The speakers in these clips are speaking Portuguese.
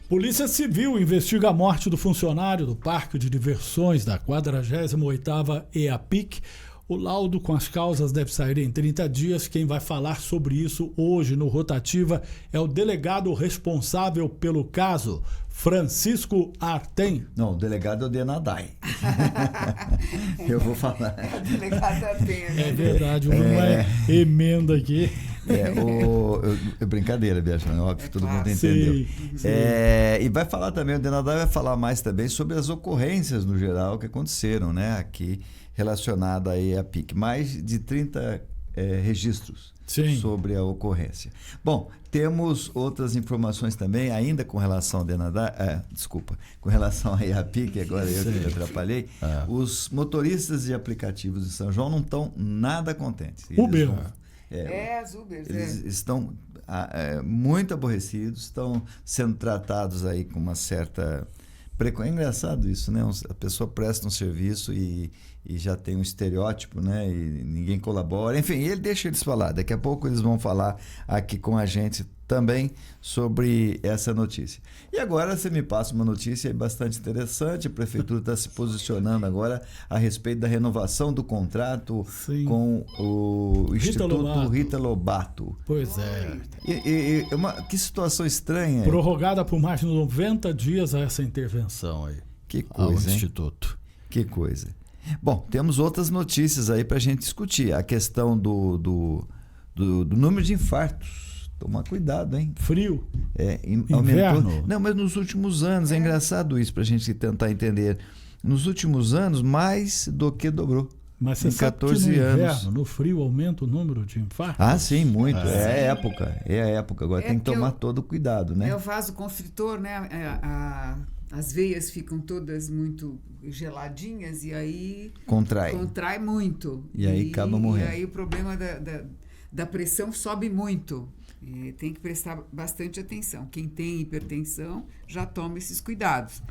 Polícia Civil investiga a morte do funcionário do Parque de Diversões da 48ª EAPIC. O laudo com as causas deve sair em 30 dias. Quem vai falar sobre isso hoje no Rotativa é o delegado responsável pelo caso, Francisco Artem. Não, o delegado é o Denadai. Eu vou falar. O delegado Artem. É verdade, uma emenda aqui. É brincadeira, Beatriz, óbvio que todo mundo entendeu. Sim. E vai falar também, o Denadai vai falar mais também sobre as ocorrências no geral que aconteceram, né, aqui relacionada aí à PIC. Mais de 30 registros sobre a ocorrência. Bom, temos outras informações também, ainda com relação ao Denadai, com relação à EAPIC, agora eu que me atrapalhei. Os motoristas de aplicativos de São João não estão nada contentes. Uber. As Ubers. Eles estão muito aborrecidos, estão sendo tratados aí com uma certa... É engraçado isso, né? A pessoa presta um serviço e já tem um estereótipo, né? E ninguém colabora. Enfim, ele deixa eles falar. Daqui a pouco eles vão falar aqui com a gente também sobre essa notícia. E agora você me passa uma notícia bastante interessante. A Prefeitura está se posicionando agora a respeito da renovação do contrato com o Instituto Rita Lobato. Pois é. Que situação estranha. Prorrogada por mais de 90 dias essa intervenção aí. Que coisa, ao Instituto. Que coisa. Bom, temos outras notícias aí para a gente discutir. A questão do número de infartos. Toma cuidado, hein? Frio. Aumentou. Não, mas nos últimos anos, é engraçado isso para a gente tentar entender. Nos últimos anos, mais do que dobrou. Mas você sabe que no inverno, no frio, aumenta o número de infartos? Ah, sim, muito. É a época. Agora tem que tomar todo cuidado, né? É o vasoconstritor, né? As veias ficam todas muito geladinhas e aí... Contrai muito. E aí acaba morrendo. E aí o problema da pressão sobe muito. Tem que prestar bastante atenção. Quem tem hipertensão já toma esses cuidados.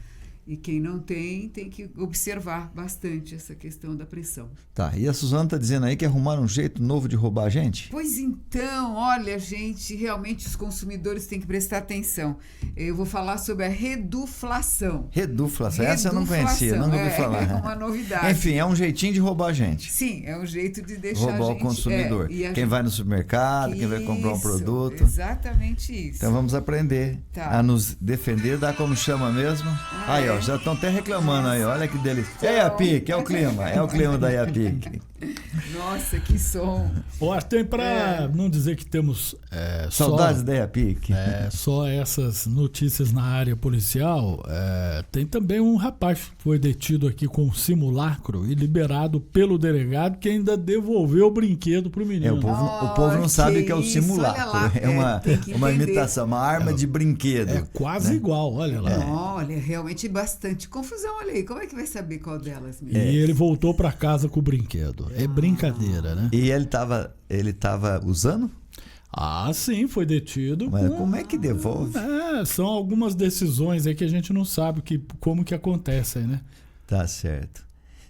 E quem não tem que observar bastante essa questão da pressão. Tá, e a Suzana está dizendo aí que arrumaram um jeito novo de roubar a gente? Pois então, olha, gente, realmente os consumidores têm que prestar atenção. Eu vou falar sobre a reduflação. Reduflação, essa eu não conhecia, nunca ouvi falar. É uma novidade. Enfim, é um jeitinho de roubar a gente. Sim, é um jeito de deixar roubar a gente... o consumidor. Quem vai no supermercado, quem vai comprar um produto. Exatamente isso. Então vamos aprender a nos defender, dar como chama mesmo. Aí, ó. Já estão até reclamando aí, olha que delícia. É a EAPIC, é o clima da EAPIC. Nossa, que som. Artem, para não dizer que temos saudades da EAPIC. Só essas notícias na área policial, tem também um rapaz que foi detido aqui com simulacro e liberado pelo delegado, que ainda devolveu o brinquedo para o menino. O povo não sabe o que é o simulacro. É uma imitação, uma arma de brinquedo. É quase igual, olha lá. Olha, realmente bastante confusão, olha aí. Como é que vai saber qual delas mesmo? E ele voltou para casa com o brinquedo. É brincadeira, né? E ele tava usando? Ah, sim, foi detido. Mas como é que devolve? São algumas decisões aí que a gente não sabe como que acontecem, né? Tá certo.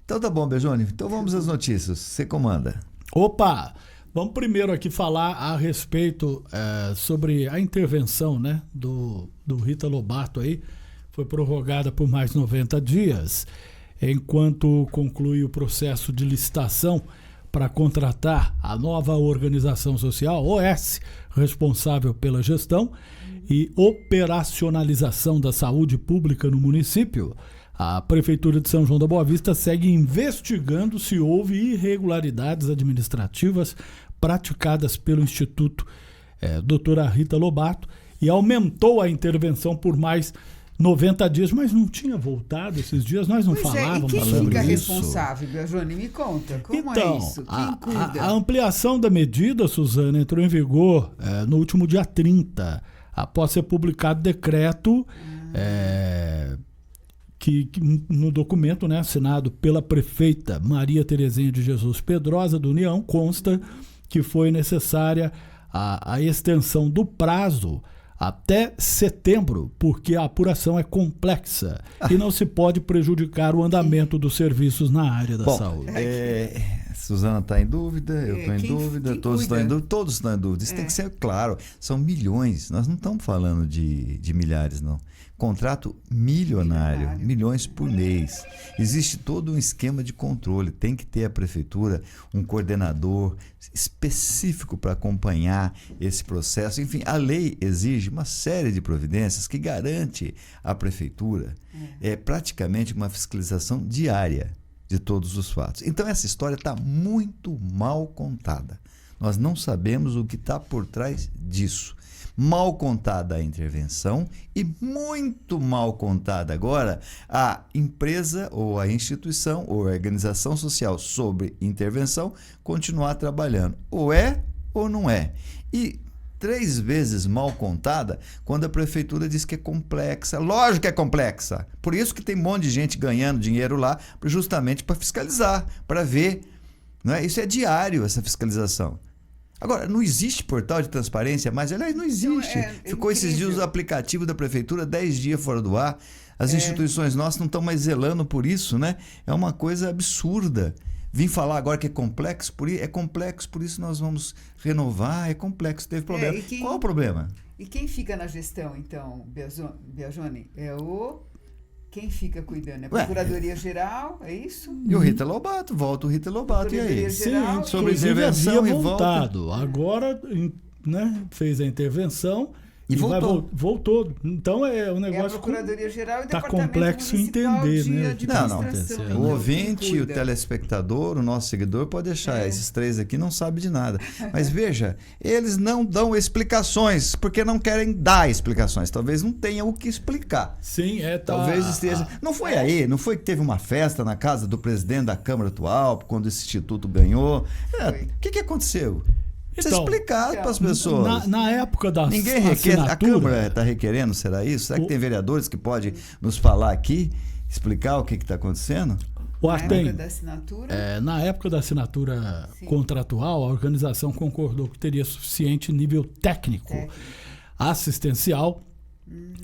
Então tá bom, Bejone. Então vamos às notícias. Você comanda. Opa! Vamos primeiro aqui falar a respeito sobre a intervenção, né, do Rita Lobato aí. Foi prorrogada por mais 90 dias, enquanto conclui o processo de licitação para contratar a nova organização social, OS, responsável pela gestão e operacionalização da saúde pública no município. A Prefeitura de São João da Boa Vista segue investigando se houve irregularidades administrativas praticadas pelo Instituto doutora Rita Lobato e aumentou a intervenção por mais 90 dias, mas não tinha voltado esses dias, nós não falávamos sobre isso. E quem fica responsável, Biagione? Me conta, como é isso? Quem cuida? A ampliação da medida, Suzana, entrou em vigor no último dia 30, após ser publicado decreto que no documento, né, assinado pela prefeita Maria Terezinha de Jesus Pedrosa, do União, consta que foi necessária a extensão do prazo até setembro, porque a apuração é complexa e não se pode prejudicar o andamento dos serviços na área da saúde. Suzana está em dúvida, eu estou em dúvida, todos estão em dúvida, todos estão em dúvida. Isso tem que ser claro. São milhões, nós não estamos falando de milhares, não. Contrato milionário, milhões por mês. Existe todo um esquema de controle. Tem que ter a prefeitura um coordenador específico para acompanhar esse processo. Enfim, a lei exige uma série de providências que garante à prefeitura praticamente uma fiscalização diária de todos os fatos. Então essa história está muito mal contada. Nós não sabemos o que está por trás disso. Mal contada a intervenção e muito mal contada agora a empresa ou a instituição ou a organização social sobre intervenção continuar trabalhando. Ou é ou não é. E 3 vezes mal contada quando a prefeitura diz que é complexa. Lógico que é complexa. Por isso que tem um monte de gente ganhando dinheiro lá justamente para fiscalizar, para ver. Não é? Isso é diário, essa fiscalização. Agora, não existe portal de transparência mais? Aliás, não existe. Ficou esses dias o aplicativo da prefeitura 10 dias fora do ar. As instituições nossas não estão mais zelando por isso, né? É uma coisa absurda. Vim falar agora que é complexo, por isso nós vamos renovar, é complexo, teve problema. Qual é o problema? E quem fica na gestão, então, Biagioni? Quem fica cuidando? É a Procuradoria-Geral, é isso? E o Rita Lobato, volta o Rita Lobato, e aí? Sim, sobre intervenção havia e voltado. volta. Agora, né, fez a intervenção e voltou. Voltou. Então o negócio. É a Procuradoria-Geral e o tá Departamento complexo Municipal entender, de né? Administração. Não. O ouvinte, o telespectador, o nosso seguidor pode deixar. Esses 3 aqui não sabem de nada. Mas veja, eles não dão explicações porque não querem dar explicações. Talvez não tenha o que explicar. Sim, Talvez esteja. Não foi aí, não foi que teve uma festa na casa do presidente da Câmara atual quando esse instituto ganhou? O que aconteceu? Precisa explicar para as pessoas. Na época da Ninguém requer. A Câmara está requerendo, será isso? Será que tem vereadores que podem nos falar aqui, explicar o que está acontecendo? Na época da assinatura contratual, a organização concordou que teria suficiente nível técnico, assistencial,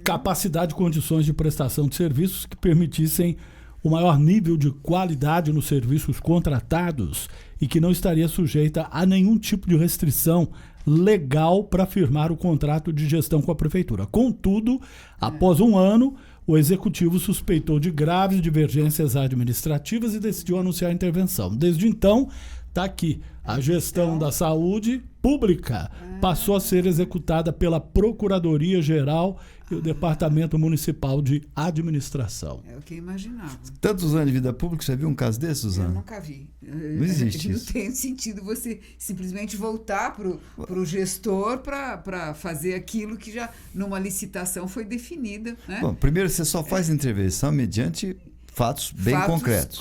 capacidade e condições de prestação de serviços que permitissem o maior nível de qualidade nos serviços contratados e que não estaria sujeita a nenhum tipo de restrição legal para firmar o contrato de gestão com a prefeitura. Contudo, após 1 ano, o executivo suspeitou de graves divergências administrativas e decidiu anunciar a intervenção. Desde então, está aqui, a gestão da saúde pública passou a ser executada pela Procuradoria-Geral e o Departamento Municipal de Administração. É o que eu imaginava. Tantos anos de vida pública, você viu um caso desse, Suzana? Eu nunca vi. Não existe isso. Não tem sentido você simplesmente voltar para o gestor para fazer aquilo que já numa licitação foi definida. Né? Bom, primeiro você só faz intervenção mediante fatos bem concretos.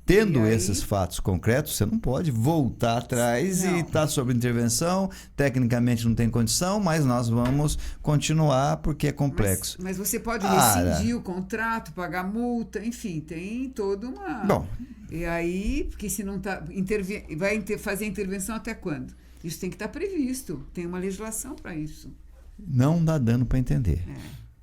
Tendo esses fatos concretos, você não pode voltar atrás e estar sob intervenção, tecnicamente não tem condição, mas nós vamos continuar porque é complexo. Mas você pode rescindir o contrato, pagar multa, enfim, tem toda uma... Bom... E aí, porque se não tá, vai fazer a intervenção até quando? Isso tem que estar previsto, tem uma legislação para isso. Não dá dano para entender.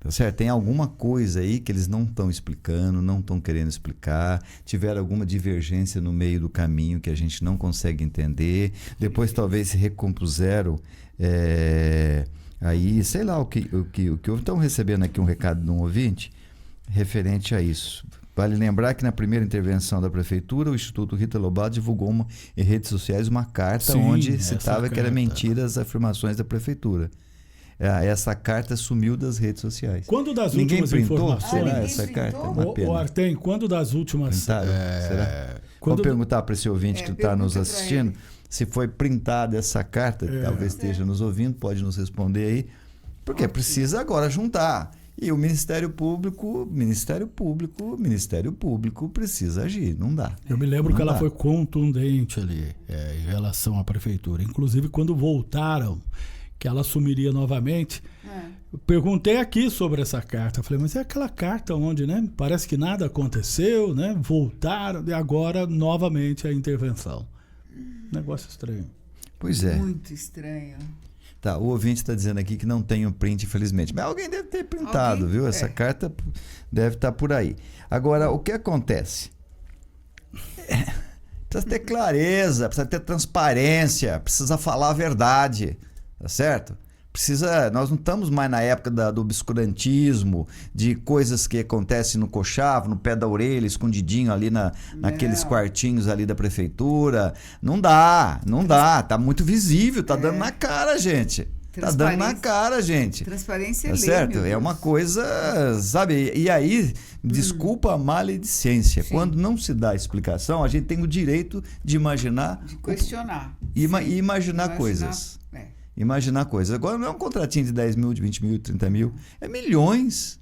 Tá certo? Tem alguma coisa aí que eles não estão explicando, não estão querendo explicar, tiveram alguma divergência no meio do caminho que a gente não consegue entender, depois talvez se recompuseram, aí, sei lá o que estão recebendo aqui um recado de um ouvinte referente a isso. Vale lembrar que na primeira intervenção da prefeitura, o Instituto Rita Lobato divulgou em redes sociais uma carta onde citava que eram mentiras as afirmações da prefeitura. Essa carta sumiu das redes sociais. Quando das ninguém últimas informações... essa carta? Uma pena. Artem, quando das últimas... Será? Vamos perguntar para esse ouvinte que está nos assistindo se foi printada essa carta, talvez esteja nos ouvindo, pode nos responder aí, porque precisa agora juntar. E o Ministério Público precisa agir, não dá. Eu me lembro que ela foi contundente ali em relação à prefeitura. Inclusive, quando voltaram, que ela assumiria novamente, eu perguntei aqui sobre essa carta. Falei, mas é aquela carta onde, né? Parece que nada aconteceu, né? Voltaram e agora novamente a intervenção. Negócio estranho. Pois é. Muito estranho. Tá, o ouvinte está dizendo aqui que não tem o print, infelizmente. Mas alguém deve ter printado, viu? Essa carta deve estar por aí. Agora, o que acontece? Precisa ter clareza, precisa ter transparência, precisa falar a verdade, tá certo? Nós não estamos mais na época do obscurantismo, de coisas que acontecem no coxavo, no pé da orelha, escondidinho ali naqueles quartinhos ali da prefeitura. Não dá, tá muito visível, tá dando na cara, gente. Tá dando na cara, gente. Transparência é lei, certo? É uma coisa, sabe? E aí, desculpa a maledicência. Sim. Quando não se dá explicação, a gente tem o direito de imaginar... De questionar. E imaginar coisas. Imaginar coisas. Agora não é um contratinho de 10 mil, de 20 mil, de 30 mil. É milhões.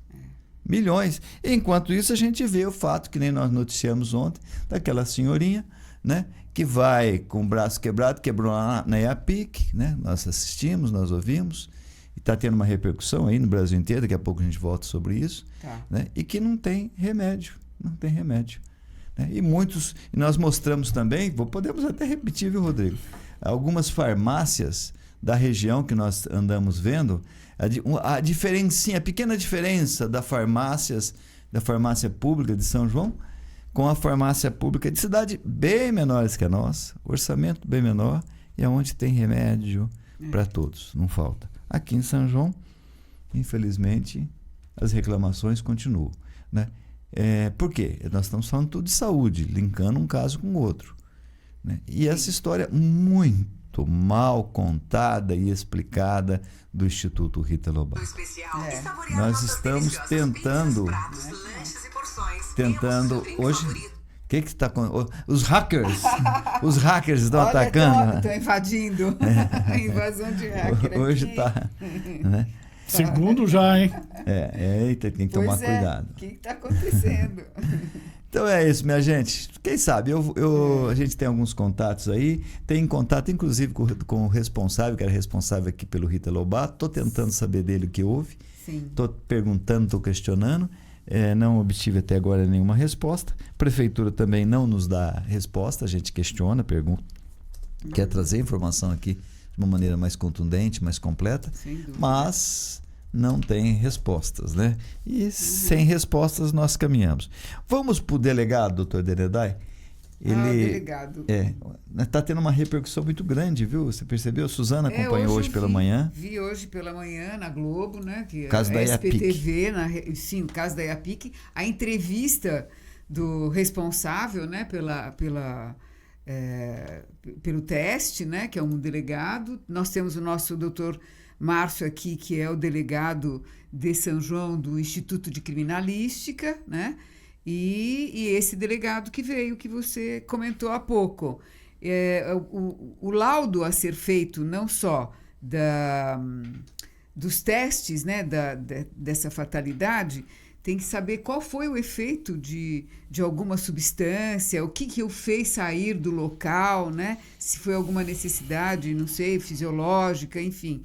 Milhões. E, enquanto isso, a gente vê o fato, que nem nós noticiamos ontem, daquela senhorinha, né? Que vai com o braço quebrado, quebrou na EAPIC, né? Nós assistimos, nós ouvimos, e está tendo uma repercussão aí no Brasil inteiro, daqui a pouco a gente volta sobre isso, né? E que não tem remédio, né? E nós mostramos também, podemos até repetir, viu, Rodrigo? Algumas farmácias da região que nós andamos vendo, a diferencinha, a pequena diferença da farmácia pública de São João com a farmácia pública de cidade bem menores que a nossa, orçamento bem menor, e é onde tem remédio para todos, não falta. Aqui em São João, infelizmente, as reclamações continuam, né? Por quê? Nós estamos falando tudo de saúde, linkando um caso com o outro, né? E essa história muito mal contada e explicada do Instituto Rita Lobato. Nós estamos tentando hoje. O que está com os hackers? Os hackers estão atacando. Estão invadindo. A invasão de hacker. Hoje está. Né? Segundo já, hein? Eita, tem que tomar cuidado. O que está acontecendo? Então é isso, minha gente. Quem sabe? A gente tem alguns contatos aí. Tem contato, inclusive, com o responsável, que era responsável aqui pelo Rita Lobato. Estou tentando saber dele o que houve. Estou perguntando, estou questionando. Não obtive até agora nenhuma resposta. A prefeitura também não nos dá resposta. A gente questiona, pergunta. Quer trazer informação aqui de uma maneira mais contundente, mais completa. Mas não tem respostas, né? E sem respostas nós caminhamos. Vamos para o delegado, doutor Denedai? Delegado. Está tendo uma repercussão muito grande, viu? Você percebeu? Suzana acompanhou hoje pela manhã. Vi hoje pela manhã na Globo, né? Que caso da SPTV, sim, o caso da EAPIC. A entrevista do responsável, né? Pelo teste, né? Que é um delegado. Nós temos o nosso doutor Márcio aqui, que é o delegado de São João do Instituto de Criminalística, né? E esse delegado que veio, que você comentou há pouco. O laudo a ser feito não só dos testes, né, dessa fatalidade, tem que saber qual foi o efeito de alguma substância, o que o fez sair do local, né? Se foi alguma necessidade, não sei, fisiológica, enfim.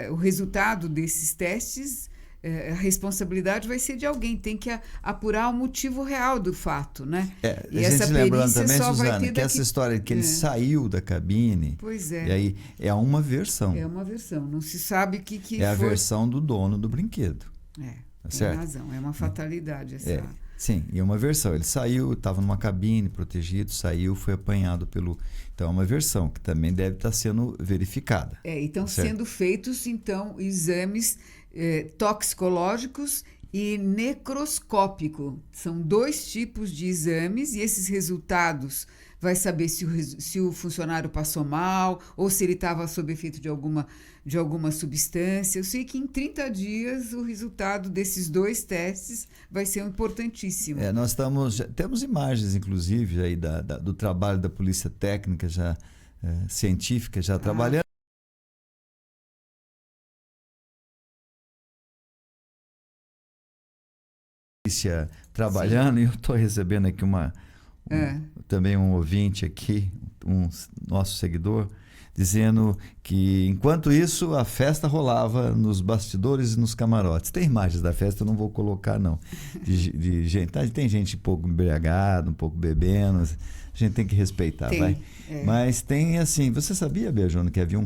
O resultado desses testes, a responsabilidade vai ser de alguém, tem que apurar o motivo real do fato, né? E essa lembrando também, Suzana, que essa história que ele saiu da cabine, pois é. E aí é uma versão. É uma versão, não se sabe o que foi. A versão do dono do brinquedo. Tem razão, é uma fatalidade essa. Sim, e uma versão. Ele saiu, estava numa cabine, protegido, saiu, foi apanhado pelo... Então, é uma versão que também deve estar sendo verificada. E estão sendo feitos, então, exames toxicológicos e necroscópico. São 2 tipos de exames e esses resultados vai saber se o funcionário passou mal ou se ele estava sob efeito de alguma substância. Eu sei que em 30 dias o resultado desses 2 testes vai ser importantíssimo. Nós temos imagens, inclusive, aí do trabalho da polícia técnica, já científica, já trabalhando. Trabalhando. Sim. E eu estou recebendo aqui também um ouvinte aqui, um nosso seguidor, dizendo que enquanto isso a festa rolava nos bastidores e nos camarotes. Tem imagens da festa, eu não vou colocar não, de gente, tem gente um pouco embriagada, um pouco bebendo, a gente tem que respeitar, vai. Mas tem assim, você sabia, Beijona, que havia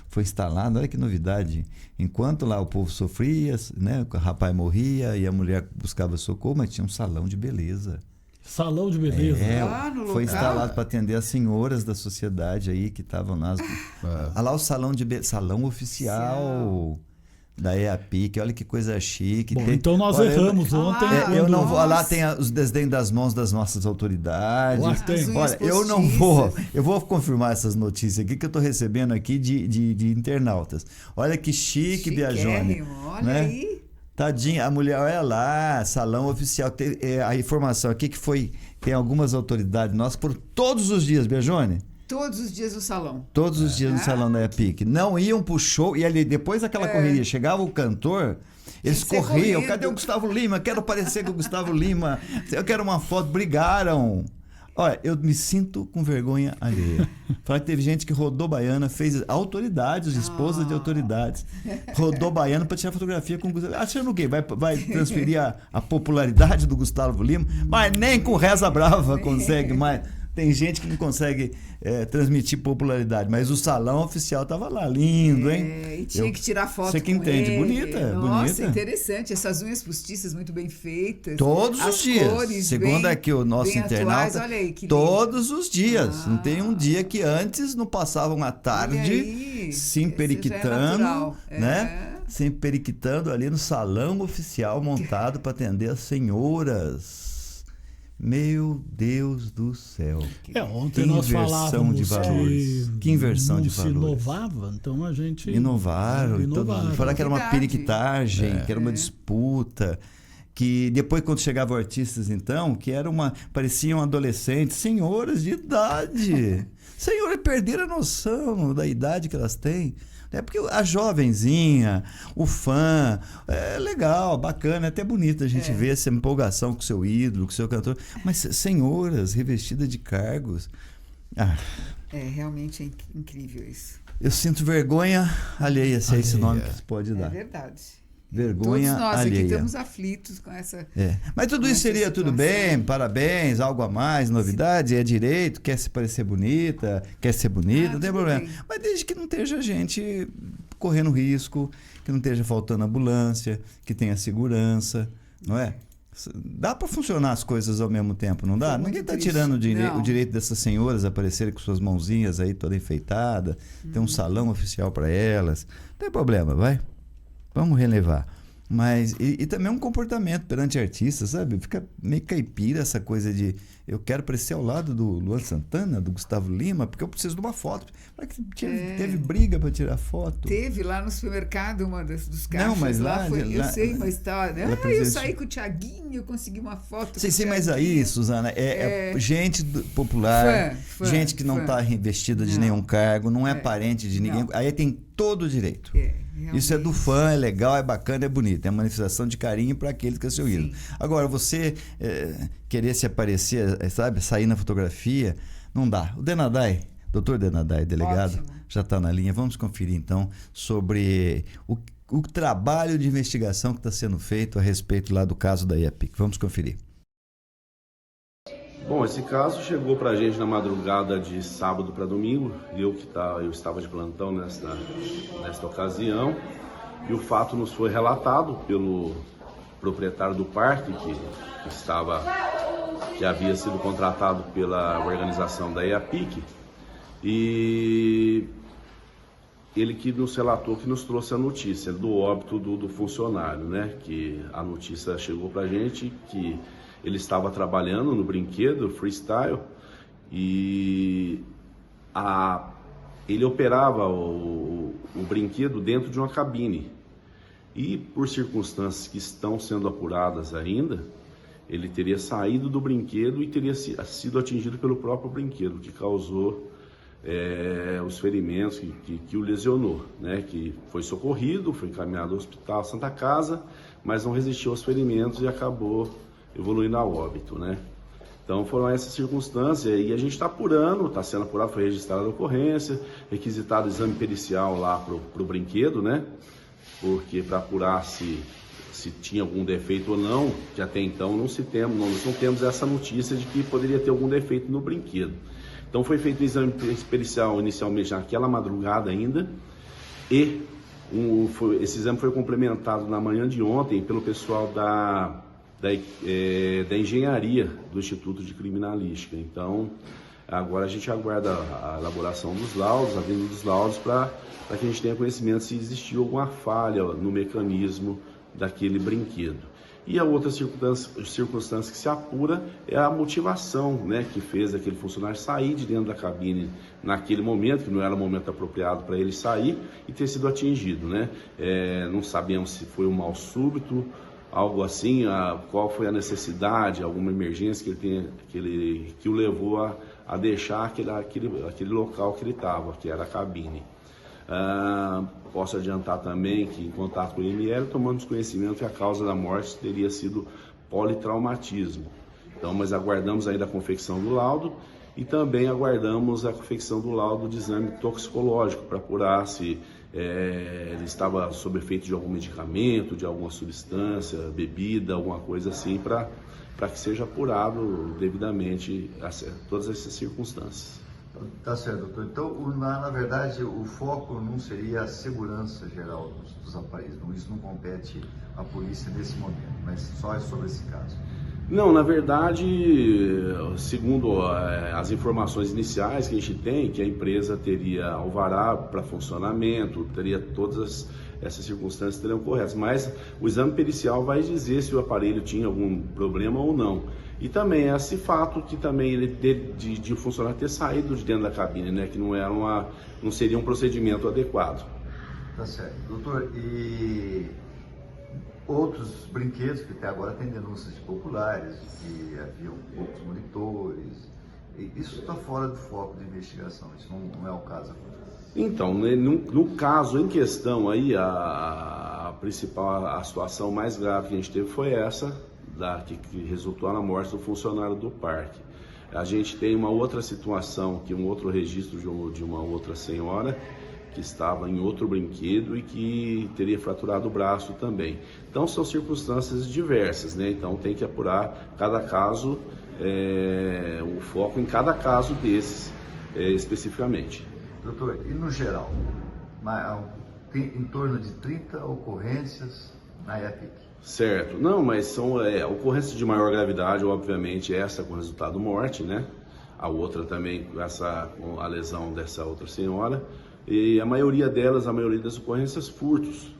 foi instalado, olha que novidade, enquanto lá o povo sofria, né, o rapaz morria e a mulher buscava socorro, mas tinha um salão de beleza. Salão de beleza. Lá no foi local. instalado para atender as senhoras da sociedade aí que estavam lá. Olha lá o salão oficial da EAPIC, olha que coisa chique. Bom, então nós erramos ontem. Eu não vou. Lá tem os desdenhos das mãos das nossas autoridades. Olha, eu não vou. Eu vou confirmar essas notícias aqui que eu estou recebendo aqui de internautas. Olha que chique, Biagione. Olha, né? aí. Tadinha, a mulher, olha lá, salão oficial. A informação aqui que tem algumas autoridades nossas por todos os dias, Biagione. Todos os dias no salão. Todos os dias no salão da EAPIC. Não iam pro show e ali, depois daquela correria, chegava o cantor, eles corriam. Cadê o Gustavo Lima? Quero aparecer com o Gustavo Lima. Eu quero uma foto. Brigaram. Olha, eu me sinto com vergonha alheia. Falar que teve gente que rodou baiana, fez autoridades, esposas de autoridades, rodou baiana para tirar fotografia com o Gustavo. Achando o quê? Vai transferir a popularidade do Gustavo Lima? Mas nem com Reza Brava consegue mais. Tem gente que não consegue transmitir popularidade, mas o salão oficial estava lá, lindo, hein? E tinha que tirar foto. Você que entende, bonita. Nossa, interessante. Essas unhas postiças muito bem feitas. Todos os dias. Cores segundo aqui o nosso internauta, atuais, olha aí, que todos os dias. Não tem um dia que antes não passavam uma tarde se periquitando, né? Se periquitando ali no salão oficial montado para atender as senhoras. Meu Deus do céu. Ontem nós falávamos de valores. Que inversão de valores. Se inovava, então a gente... Inovaram. Falaram que era uma periquitagem, que era uma disputa. Que depois, quando chegavam artistas, então, pareciam adolescentes, senhoras de idade. Senhoras perderam a noção da idade que elas têm. Porque a jovenzinha, o fã, é legal, bacana, é até bonito a gente ver essa empolgação com o seu ídolo, com o seu cantor. Mas senhoras revestidas de cargos... realmente é incrível isso. Eu sinto vergonha alheia, se é esse nome que se pode dar. É verdade. Vergonha todos nós alheia. aqui estamos aflitos com essa... Mas tudo isso seria situação. Tudo bem, parabéns, algo a mais, novidade, é direito, quer se parecer bonita, quer ser bonita, não tem problema. Bem. Mas desde que não esteja gente correndo risco, que não esteja faltando ambulância, que tenha segurança, não é? Dá para funcionar as coisas ao mesmo tempo, não dá? Ninguém está tirando o direito dessas senhoras aparecerem com suas mãozinhas aí toda enfeitada, tem um salão oficial para elas, não tem problema, vai. Vamos relevar. Mas, e também um comportamento perante artistas, sabe? Fica meio caipira essa coisa de eu quero aparecer ao lado do Luan Santana, do Gustavo Lima, porque eu preciso de uma foto. Teve briga para tirar foto. Teve lá no supermercado uma dos caixas. Não, mas lá eu sei, mas tá. Eu saí com o Thiaguinho, eu consegui uma foto. Sim, mas aí, Suzana, gente popular, gente que não está revestida de nenhum cargo, não é parente de ninguém. Aí tem todo o direito. Realmente. Isso é do fã, é legal, é bacana, é bonito. É uma manifestação de carinho para aquele que é seu ídolo. Agora, você querer se aparecer, sabe, sair na fotografia, não dá. O Denadai, doutor Denadai, delegado, já está na linha. Vamos conferir, então, sobre o trabalho de investigação que está sendo feito a respeito lá do caso da EAPIC. Vamos conferir. Bom, esse caso chegou para a gente na madrugada de sábado para domingo. Eu estava de plantão nesta ocasião. E o fato nos foi relatado pelo proprietário do parque, que havia sido contratado pela organização da EAPIC. E ele que nos relatou, que nos trouxe a notícia do óbito do funcionário, né? Que a notícia chegou para a gente que ele estava trabalhando no brinquedo freestyle e ele operava o brinquedo dentro de uma cabine. E por circunstâncias que estão sendo apuradas ainda, ele teria saído do brinquedo e teria sido atingido pelo próprio brinquedo, que causou os ferimentos, que o lesionou, né? Que foi socorrido, foi encaminhado ao Hospital Santa Casa, mas não resistiu aos ferimentos e acabou evoluindo a óbito, né? Então foram essas circunstâncias e a gente está apurando, está sendo apurado, foi registrada a ocorrência, requisitado o exame pericial lá pro brinquedo, né? Porque para apurar se tinha algum defeito ou não, que até então nós não temos essa notícia de que poderia ter algum defeito no brinquedo. Então foi feito o exame pericial inicialmente naquela madrugada ainda e esse exame foi complementado na manhã de ontem pelo pessoal da da engenharia do Instituto de Criminalística. Então, agora a gente aguarda a elaboração dos laudos, a vinda dos laudos, para que a gente tenha conhecimento se existiu alguma falha no mecanismo daquele brinquedo. E a outra circunstância que se apura é a motivação, né, que fez aquele funcionário sair de dentro da cabine naquele momento, que não era o momento apropriado para ele sair, e ter sido atingido, né? Não sabemos se foi um mal súbito, algo assim, qual foi a necessidade, alguma emergência que o levou a deixar aquele local que ele estava, que era a cabine. Posso adiantar também que, em contato com o IML, tomamos conhecimento que a causa da morte teria sido politraumatismo. Então, mas aguardamos ainda a confecção do laudo e também aguardamos a confecção do laudo de exame toxicológico para apurar se ele estava sob efeito de algum medicamento, de alguma substância, bebida, alguma coisa assim, para que seja apurado devidamente todas essas circunstâncias. Tá certo, doutor. Então, na verdade, o foco não seria a segurança geral dos aparelhos. Isso não compete à polícia nesse momento, mas só é sobre esse caso. Não, na verdade, segundo as informações iniciais que a gente tem, que a empresa teria alvará para funcionamento, teria todas essas circunstâncias teriam corretas, mas o exame pericial vai dizer se o aparelho tinha algum problema ou não. E também esse fato que também ele de o funcionário ter saído de dentro da cabine, né, que não seria um procedimento adequado. Tá certo. Doutor, e outros brinquedos que até agora tem denúncias populares, que haviam poucos monitores, isso está fora do foco de investigação, isso não é o caso agora. Então, no caso em questão aí, a situação mais grave que a gente teve foi essa, que resultou na morte do funcionário do parque. A gente tem uma outra situação, um outro registro de uma outra senhora que estava em outro brinquedo e que teria fraturado o braço também. Então são circunstâncias diversas, né? Então tem que apurar cada caso, o foco em cada caso desses especificamente. Doutor, e no geral, tem em torno de 30 ocorrências na EAPIC? Certo. Não, mas são ocorrências de maior gravidade, obviamente, essa com resultado morte, né? A outra também com a lesão dessa outra senhora. E a maioria das ocorrências, furtos,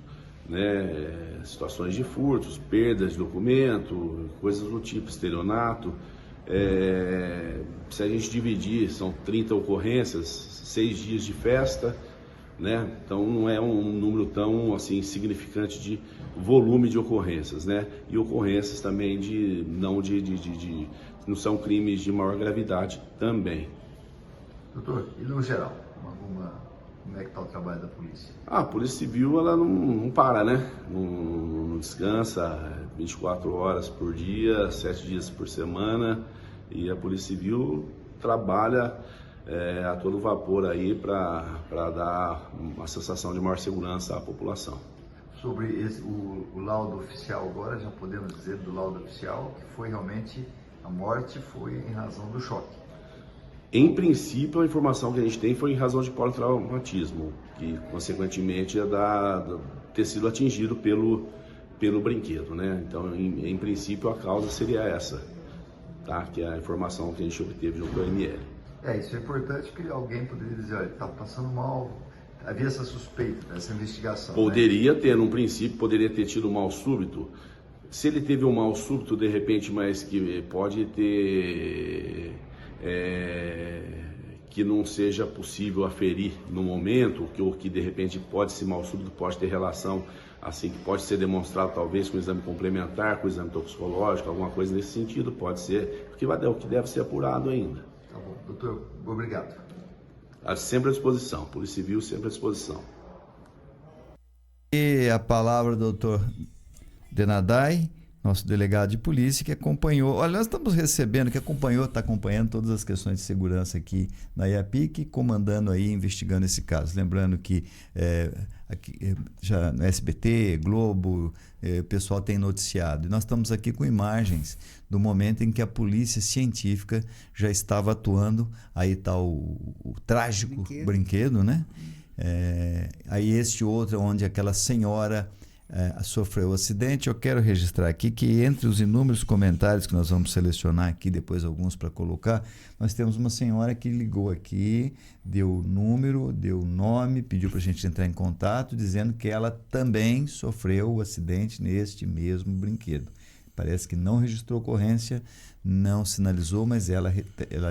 né? Situações de furtos, perdas de documento, coisas do tipo, estelionato. Se a gente dividir, são 30 ocorrências, 6 dias de festa, né? Então não é um número tão assim significante de volume de ocorrências, né? E ocorrências também não são crimes de maior gravidade também. Doutor, e no geral, como é que está o trabalho da polícia? A Polícia Civil, ela não para, né? Não descansa 24 horas por dia, 7 dias por semana, e a Polícia Civil trabalha a todo vapor aí para dar uma sensação de maior segurança à população. Sobre o laudo oficial agora, já podemos dizer do laudo oficial que foi realmente, a morte foi em razão do choque. Em princípio, a informação que a gente tem foi em razão de politraumatismo, que consequentemente é ter sido atingido pelo brinquedo, né? Então, em princípio, a causa seria essa, tá? Que é a informação que a gente obteve junto ao IML. Isso é importante, porque alguém poderia dizer, olha, está passando mal. Havia essa suspeita, essa investigação. Poderia ter, num princípio, poderia ter tido um mal súbito. Se ele teve um mal súbito, de repente, mas que pode ter... que não seja possível aferir no momento, ou que de repente pode ser mal súbito, pode ter relação, assim, que pode ser demonstrado talvez com o exame complementar, com o exame toxicológico, alguma coisa nesse sentido, pode ser, porque o que deve ser apurado ainda. Tá bom, doutor, obrigado. Sempre à disposição, Polícia Civil sempre à disposição. E a palavra do doutor Denadai, nosso delegado de polícia, que acompanhou, olha, nós estamos recebendo, está acompanhando todas as questões de segurança aqui na IAPIC, comandando aí, investigando esse caso. Lembrando que aqui, já no SBT, Globo, o pessoal tem noticiado. E nós estamos aqui com imagens do momento em que a polícia científica já estava atuando. Aí está o trágico brinquedo, né? Aí este outro, onde aquela senhora sofreu o acidente. Eu quero registrar aqui que entre os inúmeros comentários que nós vamos selecionar aqui, depois alguns para colocar, nós temos uma senhora que ligou aqui, deu o número, deu o nome, pediu para a gente entrar em contato, dizendo que ela também sofreu o acidente neste mesmo brinquedo. Parece que não registrou ocorrência, não sinalizou, mas ela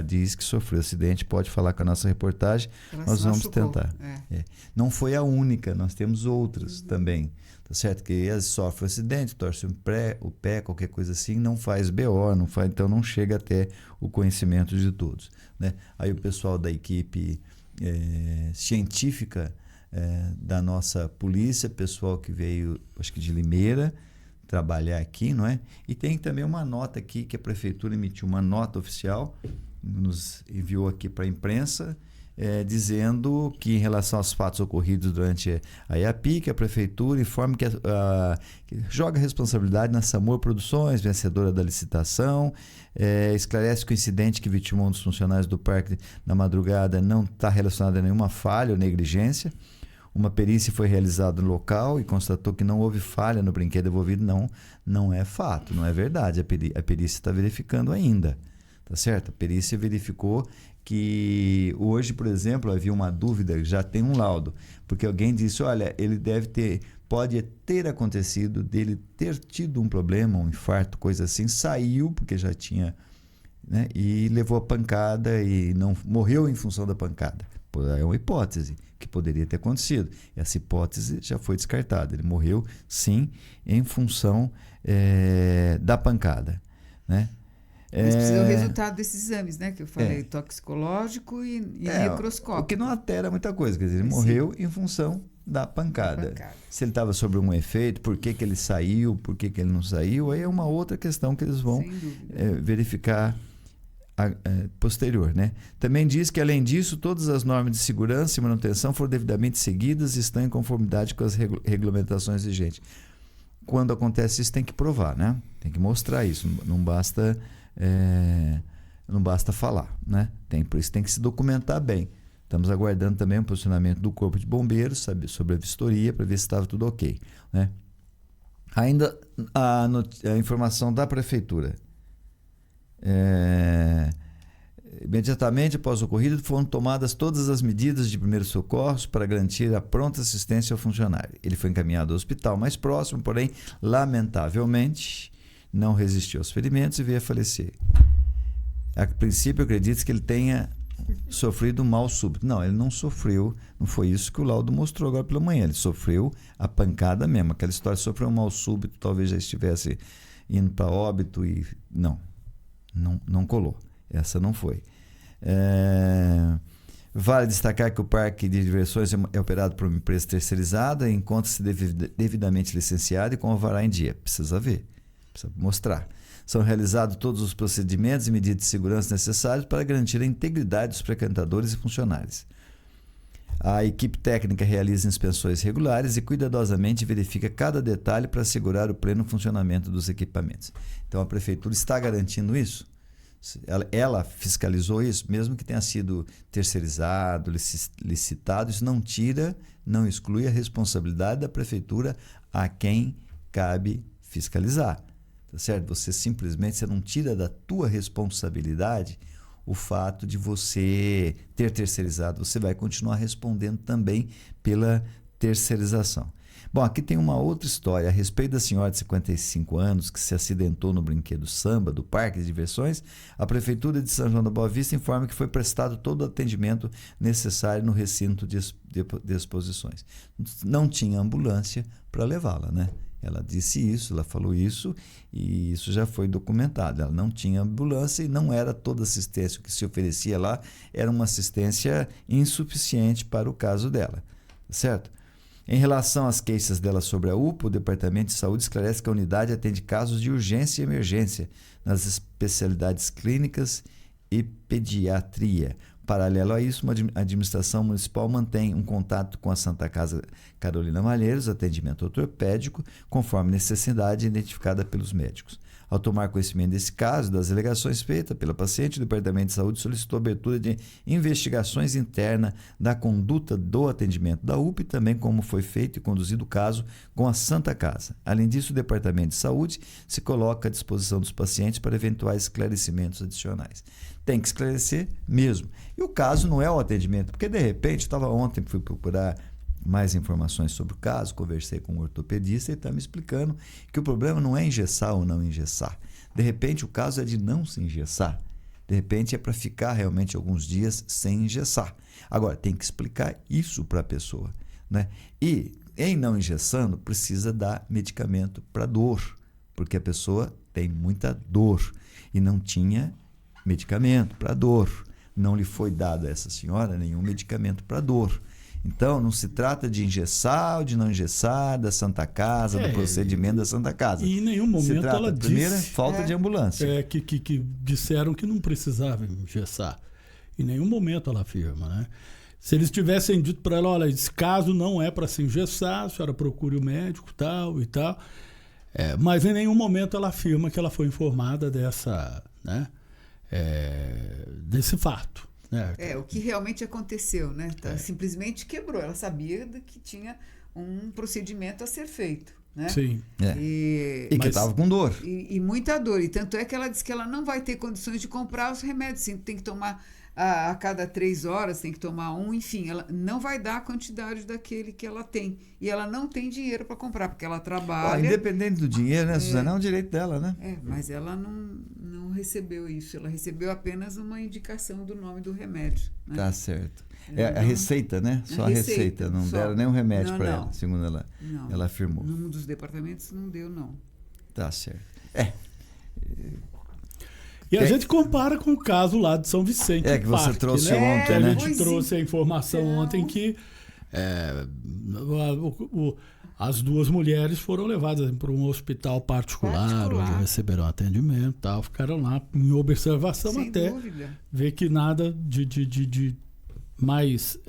diz que sofreu acidente. Pode falar com a nossa reportagem, nós vamos tentar. Não foi a única, nós temos outras também. Tá certo? Que às sofre acidente, torce o pé, qualquer coisa assim, não faz BO, então não chega até o conhecimento de todos. Né? Aí o pessoal da equipe científica da nossa polícia, pessoal que veio, acho que de Limeira, trabalhar aqui, não é? E tem também uma nota aqui que a prefeitura emitiu, uma nota oficial, nos enviou aqui para a imprensa, dizendo que em relação aos fatos ocorridos durante a EAPIC, a prefeitura informa que joga a responsabilidade na Samor Produções, vencedora da licitação, esclarece que o incidente que vitimou um dos funcionários do parque na madrugada não está relacionado a nenhuma falha ou negligência. Uma perícia foi realizada no local e constatou que não houve falha no brinquedo devolvido. Não é fato, não é verdade. A perícia está verificando ainda, tá certo? A perícia verificou que hoje, por exemplo, havia uma dúvida, já tem um laudo, porque alguém disse, olha, ele pode ter acontecido dele ter tido um problema, um infarto, coisa assim, saiu porque já tinha, né, e levou a pancada e não morreu em função da pancada. É uma hipótese que poderia ter acontecido. Essa hipótese já foi descartada. Ele morreu, sim, em função da pancada, né? Mas precisa o resultado desses exames, né? Que eu falei, toxicológico e microscópico. O que não altera muita coisa. Quer dizer, ele morreu em função da pancada. Se ele estava sob um efeito, por que ele saiu, por que ele não saiu, aí é uma outra questão que eles vão verificar posterior, né? Também diz que, além disso, todas as normas de segurança e manutenção foram devidamente seguidas e estão em conformidade com as regulamentações vigentes. Quando acontece isso, tem que provar, né? Tem que mostrar isso. Não basta falar, né? Por isso tem que se documentar bem. Estamos aguardando também o posicionamento do Corpo de Bombeiros sobre a vistoria para ver se estava tudo ok, né? Ainda a informação da Prefeitura. Imediatamente após o ocorrido foram tomadas todas as medidas de primeiros socorros para garantir a pronta assistência ao funcionário. Ele foi encaminhado ao hospital mais próximo, porém, lamentavelmente, não resistiu aos ferimentos e veio a falecer. A princípio, acredita que ele tenha sofrido um mal súbito. Não, ele não sofreu, não foi isso que o laudo mostrou agora pela manhã. Ele sofreu a pancada mesmo. Aquela história, sofreu um mal súbito, talvez já estivesse indo para óbito e... Não colou. Essa não foi. Vale destacar que o parque de diversões é operado por uma empresa terceirizada, encontra-se devidamente licenciado e com alvará em dia. Precisa ver, precisa mostrar. São realizados todos os procedimentos e medidas de segurança necessários para garantir a integridade dos frequentadores e funcionários. A equipe técnica realiza inspeções regulares e cuidadosamente verifica cada detalhe para assegurar o pleno funcionamento dos equipamentos. Então, a Prefeitura está garantindo isso? Ela fiscalizou isso, mesmo que tenha sido terceirizado, licitado, isso não tira, não exclui a responsabilidade da Prefeitura a quem cabe fiscalizar. Tá certo? Você não tira da tua responsabilidade o fato de você ter terceirizado. Você vai continuar respondendo também pela terceirização. Bom, aqui tem uma outra história a respeito da senhora de 55 anos que se acidentou no brinquedo samba do Parque de Diversões. A Prefeitura de São João da Boa Vista informa que foi prestado todo o atendimento necessário no recinto de exposições. Não tinha ambulância para levá-la, né? Ela disse isso, ela falou isso e isso já foi documentado. Ela não tinha ambulância e não era toda assistência que se oferecia lá, era uma assistência insuficiente para o caso dela, certo? Em relação às queixas dela sobre a UPA, o Departamento de Saúde esclarece que a unidade atende casos de urgência e emergência nas especialidades clínicas e pediatria. Paralelo a isso, a administração municipal mantém um contato com a Santa Casa Carolina Malheiros, atendimento ortopédico, conforme necessidade identificada pelos médicos. Ao tomar conhecimento desse caso, das alegações feitas pela paciente, o Departamento de Saúde solicitou a abertura de investigações internas da conduta do atendimento da UPA e também como foi feito e conduzido o caso com a Santa Casa. Além disso, o Departamento de Saúde se coloca à disposição dos pacientes para eventuais esclarecimentos adicionais. Tem que esclarecer mesmo. E o caso não é o atendimento, porque de repente, estava ontem, fui procurar mais informações sobre o caso, conversei com um ortopedista e está me explicando que o problema não é engessar ou não engessar. De repente, o caso é de não se engessar. De repente, é para ficar realmente alguns dias sem engessar. Agora, tem que explicar isso para a pessoa, né? E, em não engessando, precisa dar medicamento para dor, porque a pessoa tem muita dor e não tinha medicamento para dor. Não lhe foi dado a essa senhora nenhum medicamento para dor. Então, não se trata de engessar ou de não engessar, da Santa Casa, do procedimento da Santa Casa. E em nenhum momento se trata, ela primeiro, disse... falta de ambulância. Que disseram que não precisava engessar. Em nenhum momento ela afirma, né? Se eles tivessem dito para ela, olha, esse caso não é para se engessar, a senhora procure o médico, tal e tal. Mas em nenhum momento ela afirma que ela foi informada dessa, né? Desse fato. O que realmente aconteceu, né? Simplesmente quebrou. Ela sabia que tinha um procedimento a ser feito, né? Sim. E que estava com dor. E muita dor. E tanto é que ela disse que ela não vai ter condições de comprar os remédios. Sim, tem que tomar a cada 3 horas, tem que tomar um, enfim. Ela não vai dar a quantidade daquele que ela tem. E ela não tem dinheiro para comprar, porque ela trabalha... Independente do dinheiro, né, Suzana? É um direito dela, né? Mas ela não recebeu isso. Ela recebeu apenas uma indicação do nome do remédio, né? Tá certo. A receita, né? Só a receita. Não deram nenhum remédio para ela, segundo ela afirmou. Num dos departamentos não deu, não. Tá certo. E a gente compara com o caso lá de São Vicente. Que você Parque, trouxe né? ontem, né? A gente trouxe a informação ontem que as 2 mulheres foram levadas para um hospital particular, onde receberam atendimento e tal. Ficaram lá em observação sem até dúvida. Ver que nada de mais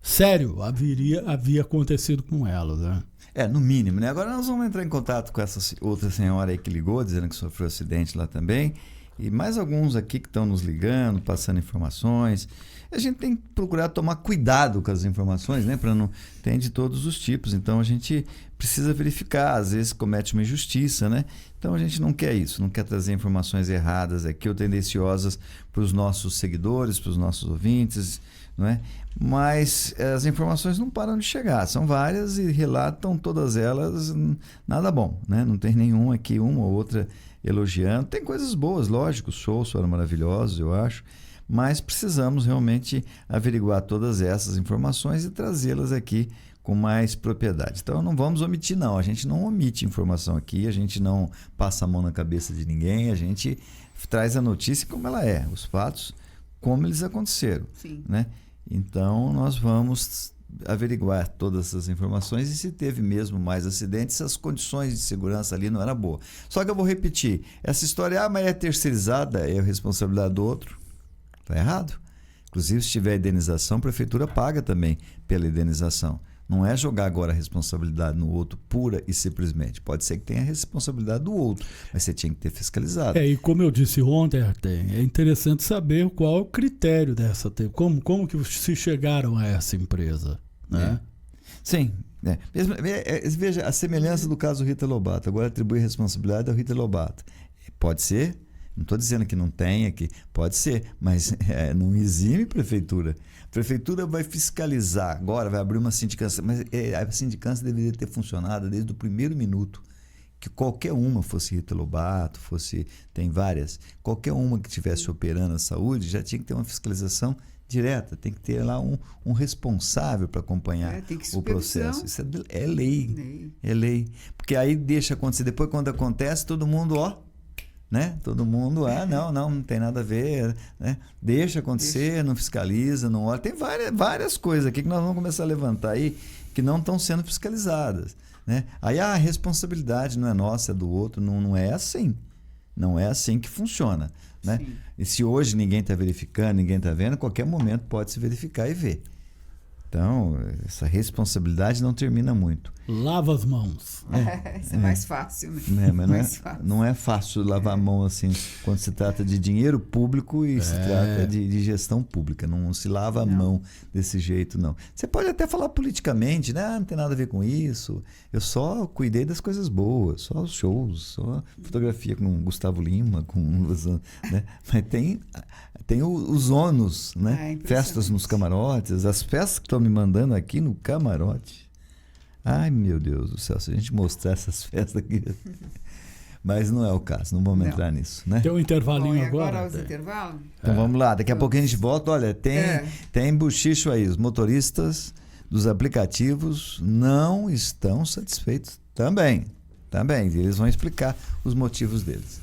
sério havia acontecido com elas, né? No mínimo, né? Agora nós vamos entrar em contato com essa outra senhora aí que ligou, dizendo que sofreu acidente lá também. E mais alguns aqui que estão nos ligando, passando informações. A gente tem que procurar tomar cuidado com as informações, né? Para não... Tem de todos os tipos. Então a gente precisa verificar. Às vezes comete uma injustiça, né? Então a gente não quer isso, não quer trazer informações erradas aqui ou tendenciosas para os nossos seguidores, para os nossos ouvintes, não é? Mas as informações não param de chegar, são várias e relatam todas elas nada bom, né? Não tem nenhum aqui, uma ou outra elogiando. Tem coisas boas, lógico, os shows foram maravilhosos, eu acho, mas precisamos realmente averiguar todas essas informações e trazê-las aqui com mais propriedade. Então não vamos omitir não, a gente não omite informação aqui, a gente não passa a mão na cabeça de ninguém, a gente traz a notícia como ela é, os fatos como eles aconteceram. Sim. Né? Então nós vamos averiguar todas essas informações e se teve mesmo mais acidentes, se as condições de segurança ali não eram boas. Só que eu vou repetir, essa história, mas é terceirizada, é a responsabilidade do outro. Está errado. Inclusive, se tiver indenização, a prefeitura paga também pela indenização. Não é jogar agora a responsabilidade no outro pura e simplesmente. Pode ser que tenha a responsabilidade do outro, mas você tinha que ter fiscalizado. E como eu disse ontem, é interessante saber qual é o critério dessa... Como que se chegaram a essa empresa, né? Sim. Veja a semelhança do caso Rita Lobato. Agora atribui responsabilidade ao Rita Lobato. Pode ser... Não estou dizendo que não tenha, que pode ser, mas não exime prefeitura. A prefeitura vai fiscalizar agora, vai abrir uma sindicância, mas a sindicância deveria ter funcionado desde o primeiro minuto. Que qualquer uma, fosse Rita Lobato, tem várias, qualquer uma que estivesse operando a saúde, já tinha que ter uma fiscalização direta, tem que ter lá um responsável para acompanhar o processo. Isso é lei. É lei. Porque aí deixa acontecer, depois quando acontece, todo mundo, né? Todo mundo, não tem nada a ver, né? Deixa acontecer, não fiscaliza, não olha. Tem várias coisas aqui que nós vamos começar a levantar aí que não estão sendo fiscalizadas, né? Aí a responsabilidade não é nossa, é do outro, não é assim. Não é assim que funciona, né? E se hoje ninguém está verificando, ninguém está vendo, a qualquer momento pode se verificar e ver. Então, essa responsabilidade não termina muito. Lava as mãos. Isso é mais fácil, né? Mas não é fácil lavar a mão assim quando se trata de dinheiro público e se trata de gestão pública. Não se lava a mão desse jeito, não. Você pode até falar politicamente, né? Não tem nada a ver com isso. Eu só cuidei das coisas boas, só os shows, só fotografia com Gustavo Lima, né? Mas tem os ônus, né? Festas nos camarotes, as festas que estão me mandando aqui no camarote. Ai, meu Deus do céu, se a gente mostrar essas festas aqui. Mas não é o caso, não vamos entrar nisso, né? Tem um intervalinho Bom, agora. os intervalos? Então vamos lá, daqui a pouquinho a gente volta. Olha, tem buchicho aí. Os motoristas dos aplicativos não estão satisfeitos também. Eles vão explicar os motivos deles.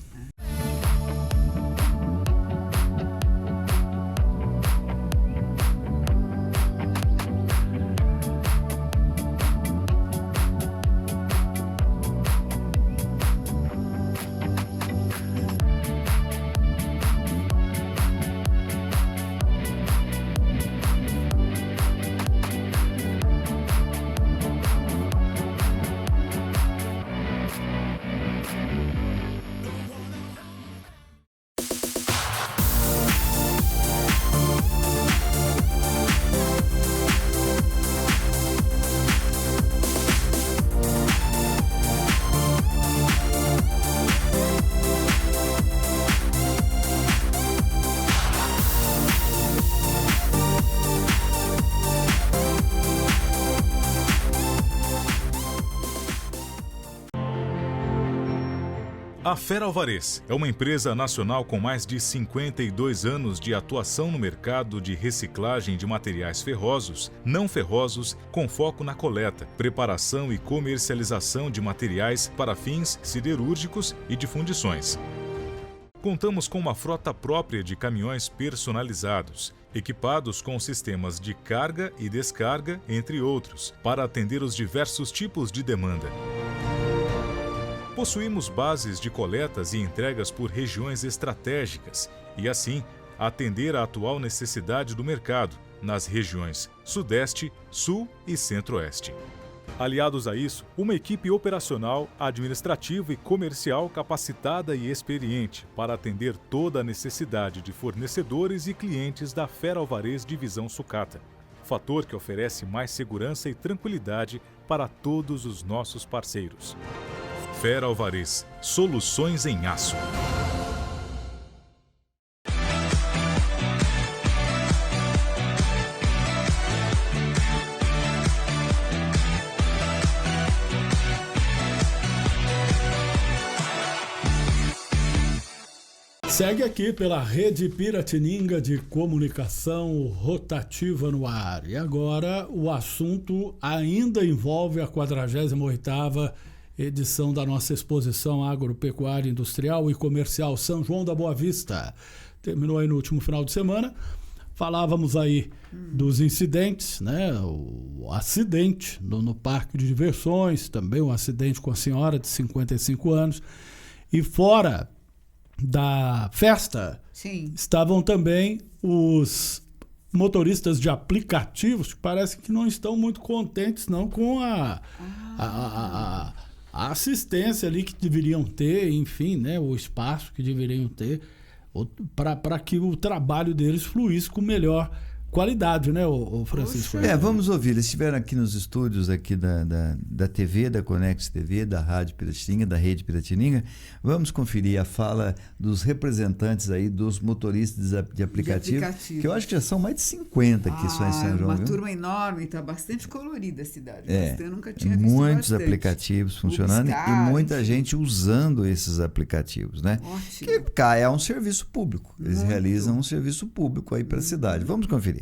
A Fera Alvarez é uma empresa nacional com mais de 52 anos de atuação no mercado de reciclagem de materiais ferrosos, não ferrosos, com foco na coleta, preparação e comercialização de materiais para fins siderúrgicos e de fundições. Contamos com uma frota própria de caminhões personalizados, equipados com sistemas de carga e descarga, entre outros, para atender os diversos tipos de demanda. Possuímos bases de coletas e entregas por regiões estratégicas e, assim, atender à atual necessidade do mercado nas regiões Sudeste, Sul e Centro-Oeste. Aliados a isso, uma equipe operacional, administrativa e comercial capacitada e experiente para atender toda a necessidade de fornecedores e clientes da Fera Alvarez Divisão Sucata, fator que oferece mais segurança e tranquilidade para todos os nossos parceiros. Fera Alvarez, soluções em aço. Segue aqui pela Rede Piratininga de Comunicação Rotativa no ar. E agora o assunto ainda envolve a 48ª edição da nossa exposição agropecuária, industrial e comercial São João da Boa Vista. Terminou aí no último final de semana. Falávamos aí dos incidentes, né? O acidente no parque de diversões, também um acidente com a senhora de 55 anos. E fora da festa, Sim. estavam também os motoristas de aplicativos que parece que não estão muito contentes não com a assistência ali que deveriam ter, enfim, né, o espaço que deveriam ter para que o trabalho deles fluísse com melhor qualidade, né, o Francisco? Vamos ouvir. Eles estiveram aqui nos estúdios aqui da TV, da Conex TV, da Rádio Piratininga, da Rede Piratininga. Vamos conferir a fala dos representantes aí dos motoristas de aplicativo, que eu acho que já são mais de 50 aqui só em São João. Uma turma enorme, está bastante colorida a cidade. Eu nunca tinha visto muitos bastante aplicativos funcionando e muita gente usando esses aplicativos, né? Ótimo. Que é um serviço público. Eles realizam um serviço público aí para a cidade. Vamos conferir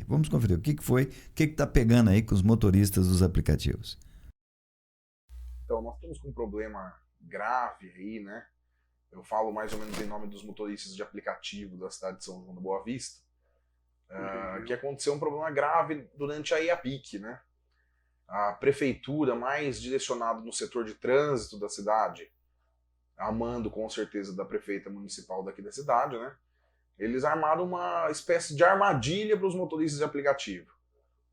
o que foi, o que está pegando aí com os motoristas dos aplicativos. Então, nós temos um problema grave aí, né? Eu falo mais ou menos em nome dos motoristas de aplicativo da cidade de São João da Boa Vista, que aconteceu um problema grave durante a EAPIC, né? A prefeitura, mais direcionada no setor de trânsito da cidade, a mando com certeza da prefeita municipal daqui da cidade, né? Eles armaram uma espécie de armadilha para os motoristas de aplicativo.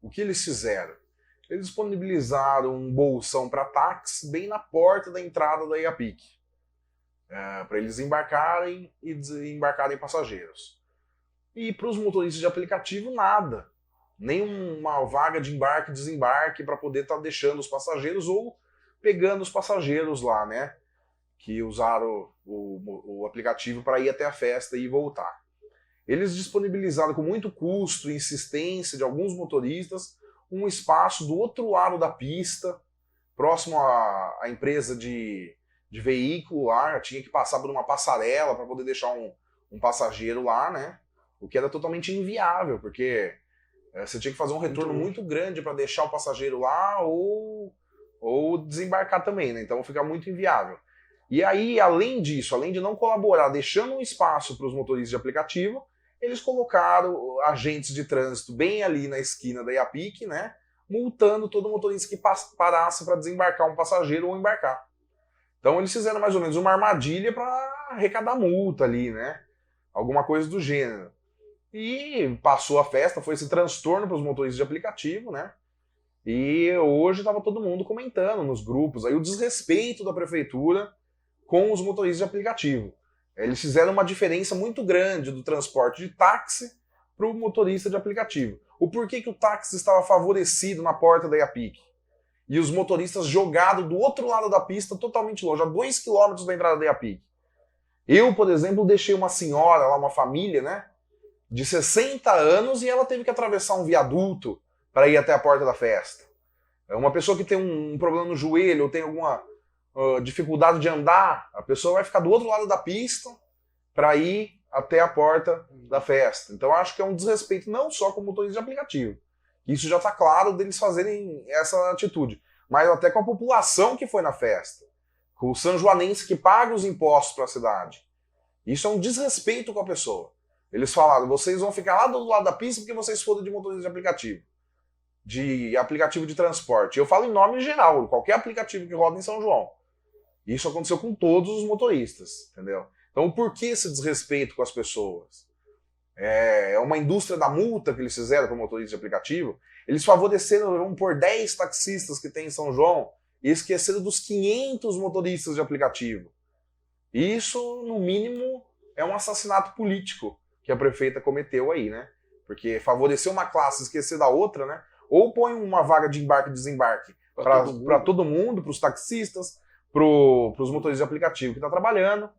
o que eles fizeram? Eles disponibilizaram um bolsão para táxi bem na porta da entrada da IAPIC, para eles embarcarem e desembarcarem passageiros. E para os motoristas de aplicativo, nada. Nenhuma vaga de embarque e desembarque para poder estar deixando os passageiros ou pegando os passageiros lá, né? Que usaram o aplicativo para ir até a festa e voltar. Eles disponibilizaram com muito custo e insistência de alguns motoristas um espaço do outro lado da pista, próximo à empresa de veículo lá, tinha que passar por uma passarela para poder deixar um passageiro lá, né? O que era totalmente inviável, porque você tinha que fazer um retorno muito grande para deixar o passageiro lá ou desembarcar também, né? Então fica muito inviável. E aí, além disso, além de não colaborar, deixando um espaço para os motoristas de aplicativo, eles colocaram agentes de trânsito bem ali na esquina da IAPIC, né? Multando todo motorista que parasse para desembarcar um passageiro ou embarcar. Então eles fizeram mais ou menos uma armadilha para arrecadar multa ali, né? Alguma coisa do gênero. E passou a festa, foi esse transtorno para os motoristas de aplicativo, né? E hoje estava todo mundo comentando nos grupos aí o desrespeito da prefeitura com os motoristas de aplicativo. Eles fizeram uma diferença muito grande do transporte de táxi para o motorista de aplicativo. O porquê que o táxi estava favorecido na porta da IAPIC e os motoristas jogados do outro lado da pista, totalmente longe, a 2 km da entrada da IAPIC. Eu, por exemplo, deixei uma senhora lá, uma família, né, de 60 anos, e ela teve que atravessar um viaduto para ir até a porta da festa. Uma pessoa que tem um problema no joelho ou tem alguma dificuldade de andar, a pessoa vai ficar do outro lado da pista para ir até a porta da festa. Então acho que é um desrespeito não só com o motorista de aplicativo. Isso já está claro deles fazerem essa atitude, mas até com a população que foi na festa, com o sanjoanense que paga os impostos para a cidade. Isso é um desrespeito com a pessoa. Eles falaram, vocês vão ficar lá do outro lado da pista porque vocês foram de motorista de aplicativo de transporte. Eu falo em nome geral, qualquer aplicativo que roda em São João. Isso aconteceu com todos os motoristas, entendeu? Então, por que esse desrespeito com as pessoas? É uma indústria da multa que eles fizeram para o motorista de aplicativo. Eles favoreceram, vamos por 10 taxistas que tem em São João e esqueceram dos 500 motoristas de aplicativo. Isso, no mínimo, é um assassinato político que a prefeita cometeu aí, né? Porque favorecer uma classe e esquecer da outra, né? Ou põe uma vaga de embarque e desembarque para todo mundo, para os taxistas, para os motoristas de aplicativo que está trabalhando,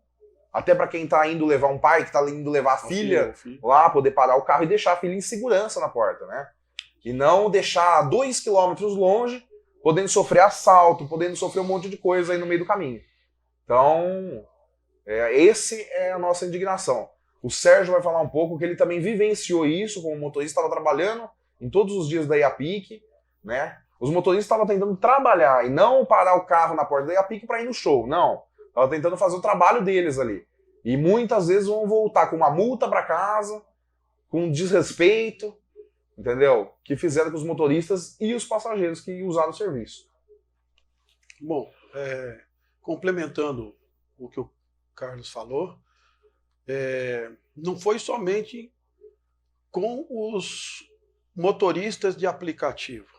até para quem está indo levar um pai, que está indo levar a filha lá, poder parar o carro e deixar a filha em segurança na porta, né? E não deixar 2 km longe, podendo sofrer assalto, podendo sofrer um monte de coisa aí no meio do caminho. Então, esse é a nossa indignação. O Sérgio vai falar um pouco que ele também vivenciou isso, como motorista, estava trabalhando em todos os dias da IAPIC, né? Os motoristas estavam tentando trabalhar e não parar o carro na porta da IAPIC para ir no show, não. Estavam tentando fazer o trabalho deles ali. E muitas vezes vão voltar com uma multa para casa, com desrespeito, entendeu? Que fizeram com os motoristas e os passageiros que usaram o serviço. Bom, complementando o que o Carlos falou, não foi somente com os motoristas de aplicativo.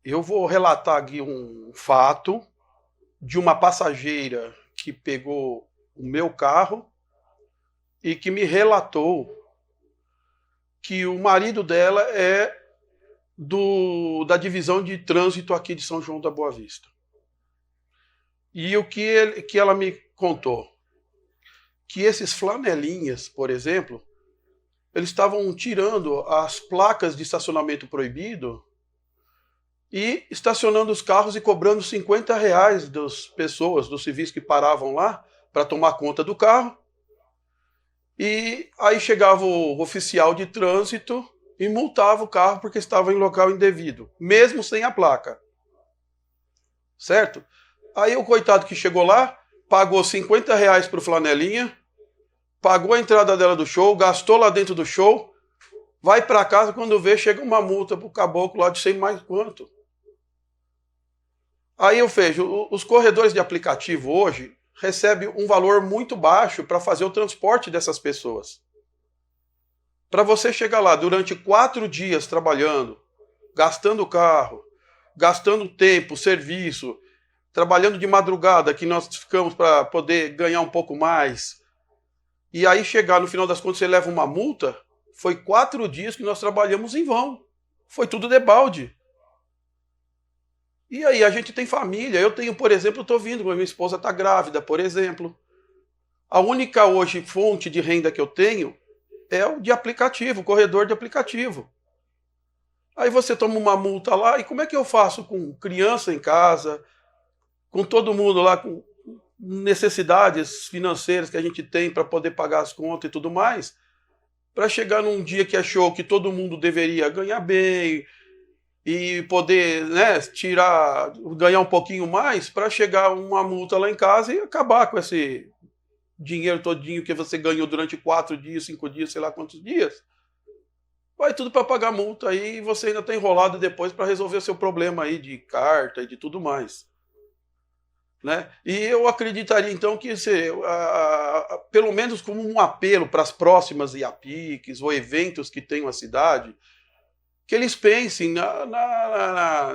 Eu vou relatar aqui um fato de uma passageira que pegou o meu carro e que me relatou que o marido dela é da divisão de trânsito aqui de São João da Boa Vista. E o que ela me contou? Que esses flanelinhas, por exemplo, eles estavam tirando as placas de estacionamento proibido e estacionando os carros e cobrando R$50 das pessoas, dos civis que paravam lá para tomar conta do carro. E aí chegava o oficial de trânsito e multava o carro porque estava em local indevido, mesmo sem a placa. Certo? Aí o coitado que chegou lá, pagou R$50 para o flanelinha, pagou a entrada dela do show, gastou lá dentro do show, vai para casa, quando vê, chega uma multa pro caboclo lá de sei mais quanto. Aí eu vejo, os corredores de aplicativo hoje recebem um valor muito baixo para fazer o transporte dessas pessoas. Para você chegar lá durante 4 dias trabalhando, gastando o carro, gastando tempo, serviço, trabalhando de madrugada, que nós ficamos para poder ganhar um pouco mais. E aí chegar no final das contas, você leva uma multa, foi 4 dias que nós trabalhamos em vão. Foi tudo debalde. E aí a gente tem família. Eu tenho, por exemplo, estou vindo, minha esposa está grávida, por exemplo. A única hoje fonte de renda que eu tenho é o de aplicativo, o corredor de aplicativo. Aí você toma uma multa lá, e como é que eu faço com criança em casa, com todo mundo lá, com necessidades financeiras que a gente tem para poder pagar as contas e tudo mais, para chegar num dia que achou que todo mundo deveria ganhar bem e poder, né, ganhar um pouquinho mais, para chegar uma multa lá em casa e acabar com esse dinheiro todinho que você ganhou durante 4 dias, 5 dias, sei lá quantos dias. Vai tudo para pagar multa aí, e você ainda está enrolado depois para resolver seu problema aí de carta e de tudo mais. Né? E eu acreditaria então que pelo menos como um apelo para as próximas IAPICs ou eventos que tenham a cidade, que eles pensem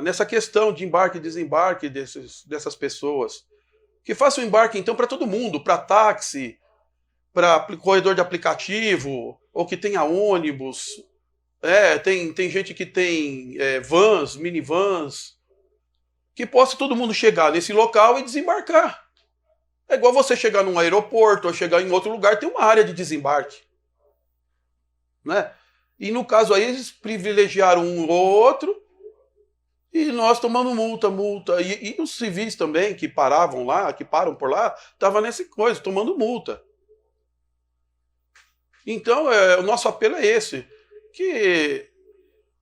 nessa questão de embarque e desembarque dessas pessoas. Que façam embarque então para todo mundo, para táxi, para corredor de aplicativo, ou que tenha ônibus. Tem gente que tem vans, minivans, que possa todo mundo chegar nesse local e desembarcar. É igual você chegar num aeroporto ou chegar em outro lugar, tem uma área de desembarque. Né? E no caso aí, eles privilegiaram um ou outro e nós tomando multa. E os civis também, que paravam lá, que param por lá, estavam nessa coisa, tomando multa. Então, o nosso apelo é esse, que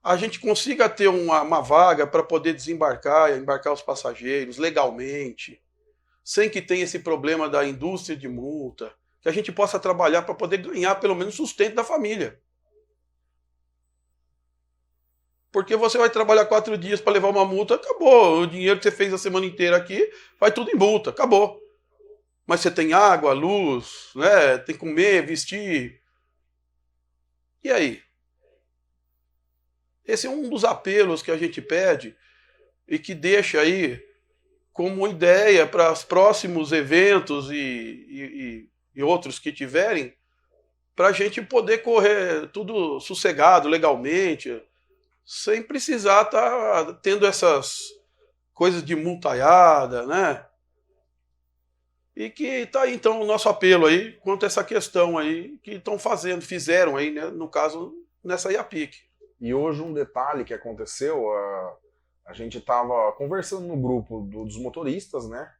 a gente consiga ter uma vaga para poder embarcar os passageiros legalmente, sem que tenha esse problema da indústria de multa, que a gente possa trabalhar para poder ganhar pelo menos sustento da família. Porque você vai trabalhar 4 dias para levar uma multa, acabou. O dinheiro que você fez a semana inteira aqui, vai tudo em multa, acabou. Mas você tem água, luz, né? Tem que comer, vestir. E aí? Esse é um dos apelos que a gente pede e que deixa aí como ideia para os próximos eventos e outros que tiverem, para a gente poder correr tudo sossegado, legalmente, sem precisar estar tendo essas coisas de multaiada, né? E que está aí, então, o nosso apelo aí quanto a essa questão aí que fizeram aí, né, no caso, nessa IAPIC. E hoje um detalhe que aconteceu, a gente estava conversando no grupo dos motoristas, né,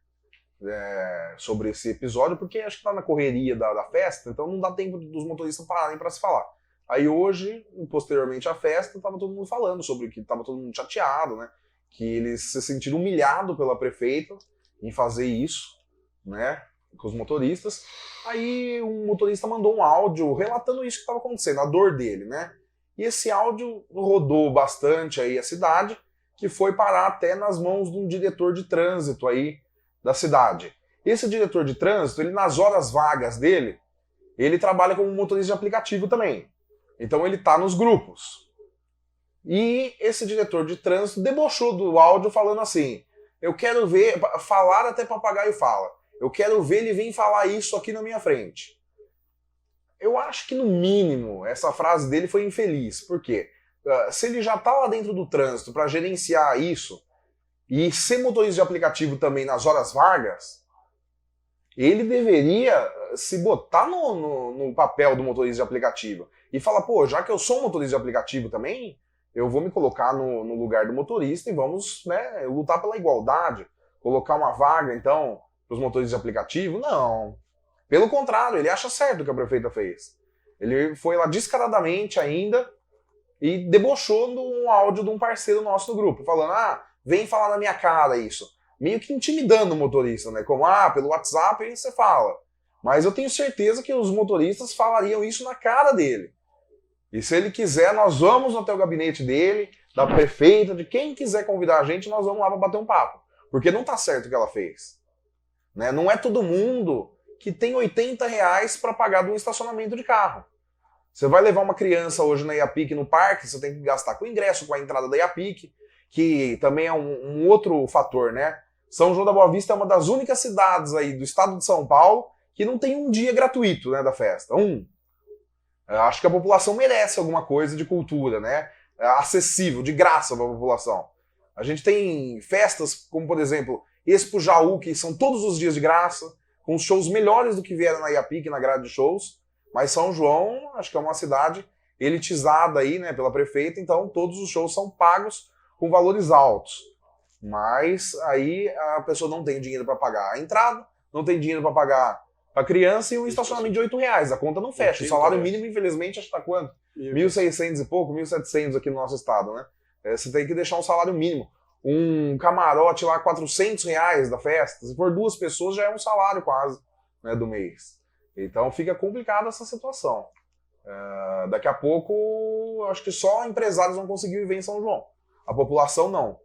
sobre esse episódio, porque acho que está na correria da festa, então não dá tempo dos motoristas pararem para se falar. Aí hoje, posteriormente à festa, estava todo mundo falando sobre que estava todo mundo chateado, né, que eles se sentiram humilhados pela prefeita em fazer isso, né, com os motoristas. Aí um motorista mandou um áudio relatando isso que estava acontecendo, a dor dele, né. E esse áudio rodou bastante aí a cidade, que foi parar até nas mãos de um diretor de trânsito aí da cidade. Esse diretor de trânsito, ele nas horas vagas dele, ele trabalha como motorista de aplicativo também. Então ele tá nos grupos. E esse diretor de trânsito debochou do áudio falando assim: eu quero ver, falar até papagaio fala, eu quero ver ele vir falar isso aqui na minha frente. Eu acho que, no mínimo, essa frase dele foi infeliz. Por quê? Se ele já está lá dentro do trânsito para gerenciar isso, e ser motorista de aplicativo também nas horas vagas, ele deveria se botar no papel do motorista de aplicativo. E falar, pô, já que eu sou um motorista de aplicativo também, eu vou me colocar no lugar do motorista e vamos, né, lutar pela igualdade. Colocar uma vaga, então, para os motoristas de aplicativo? Não. Pelo contrário, ele acha certo o que a prefeita fez. Ele foi lá descaradamente ainda e debochou num áudio de um parceiro nosso do grupo, falando, vem falar na minha cara isso. Meio que intimidando o motorista, né? Como, pelo WhatsApp aí você fala. Mas eu tenho certeza que os motoristas falariam isso na cara dele. E se ele quiser, nós vamos até o gabinete dele, da prefeita, de quem quiser convidar a gente, nós vamos lá para bater um papo. Porque não tá certo o que ela fez. Né? Não é todo mundo que tem R$80 para pagar de um estacionamento de carro. Você vai levar uma criança hoje na IAPIC no parque, você tem que gastar com o ingresso, com a entrada da IAPIC, que também é um outro fator, né? São João da Boa Vista é uma das únicas cidades aí do estado de São Paulo que não tem um dia gratuito, né, da festa. Eu acho que a população merece alguma coisa de cultura, né? Acessível, de graça para a população. A gente tem festas como, por exemplo, Expo Jaú, que são todos os dias de graça, com os shows melhores do que vieram na IAPIC, na grade de shows. Mas São João, acho que é uma cidade elitizada aí, né, pela prefeita, então todos os shows são pagos com valores altos. Mas aí a pessoa não tem dinheiro para pagar a entrada, não tem dinheiro para pagar a criança e um estacionamento de R$8. A conta não fecha. O salário mínimo, infelizmente, acho que está quanto? 1.600 e pouco, 1.700 aqui no nosso estado, né? Você tem que deixar um salário mínimo. Um camarote lá, R$400 da festa. Se for 2 pessoas, já é um salário quase, né, do mês. Então fica complicada essa situação. Daqui a pouco, acho que só empresários vão conseguir viver em São João. A população não.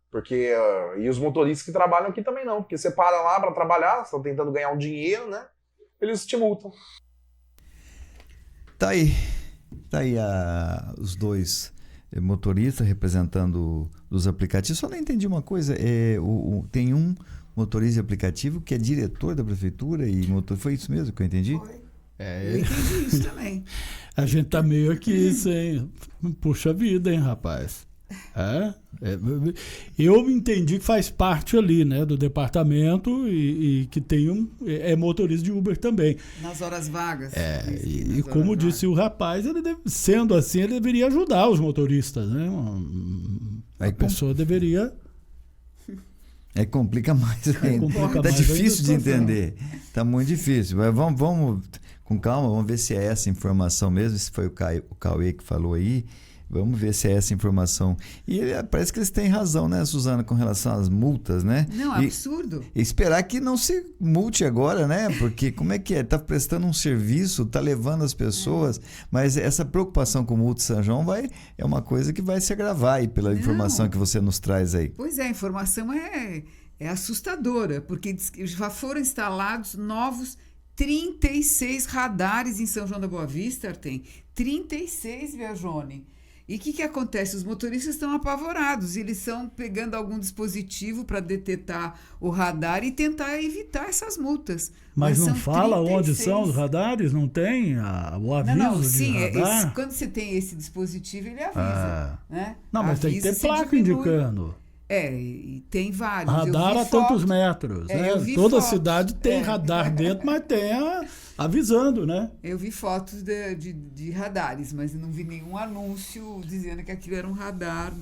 Porque, e os motoristas que trabalham aqui também não. Porque você para lá para trabalhar, você está tentando ganhar um dinheiro, né? Eles te multam. Tá aí os dois motoristas representando os aplicativos. Só não entendi uma coisa. Tem um motorista de aplicativo que é diretor da prefeitura e foi isso mesmo que eu entendi? Foi. Eu entendi isso também. A gente tá meio aqui sem... Puxa vida, hein, rapaz? Eu entendi que faz parte ali, né, do departamento e que tem é motorista de Uber também. Nas horas vagas. E como disse o rapaz, sendo assim, ele deveria ajudar os motoristas, né? A pessoa deveria... Complica mais ainda. Tá difícil de entender. Tá muito difícil. Mas vamos com calma, vamos ver se é essa informação mesmo, se foi o Cauê que falou aí. Vamos ver se é essa informação. E parece que eles têm razão, né, Suzana, com relação às multas, né? Não, absurdo. E esperar que não se multe agora, né? Porque como é que é? Tá prestando um serviço, tá levando as pessoas, mas essa preocupação com multa de São João é uma coisa que vai se agravar aí pela informação que você nos traz aí. Pois é, a informação é assustadora, porque já foram instalados novos 36 radares em São João da Boa Vista, Artem. 36, Viajone. E o que acontece? Os motoristas estão apavorados, eles estão pegando algum dispositivo para detectar o radar e tentar evitar essas multas. Mas não fala 36. Onde são os radares? Não tem o aviso não, de sim, radar? Quando você tem esse dispositivo, ele avisa. Né? Não, mas tem que ter placa indicando. E tem vários. Radar a tantos metros. Né? Toda cidade tem radar dentro, mas tem avisando, né? Eu vi fotos de radares, mas não vi nenhum anúncio dizendo que aquilo era um radar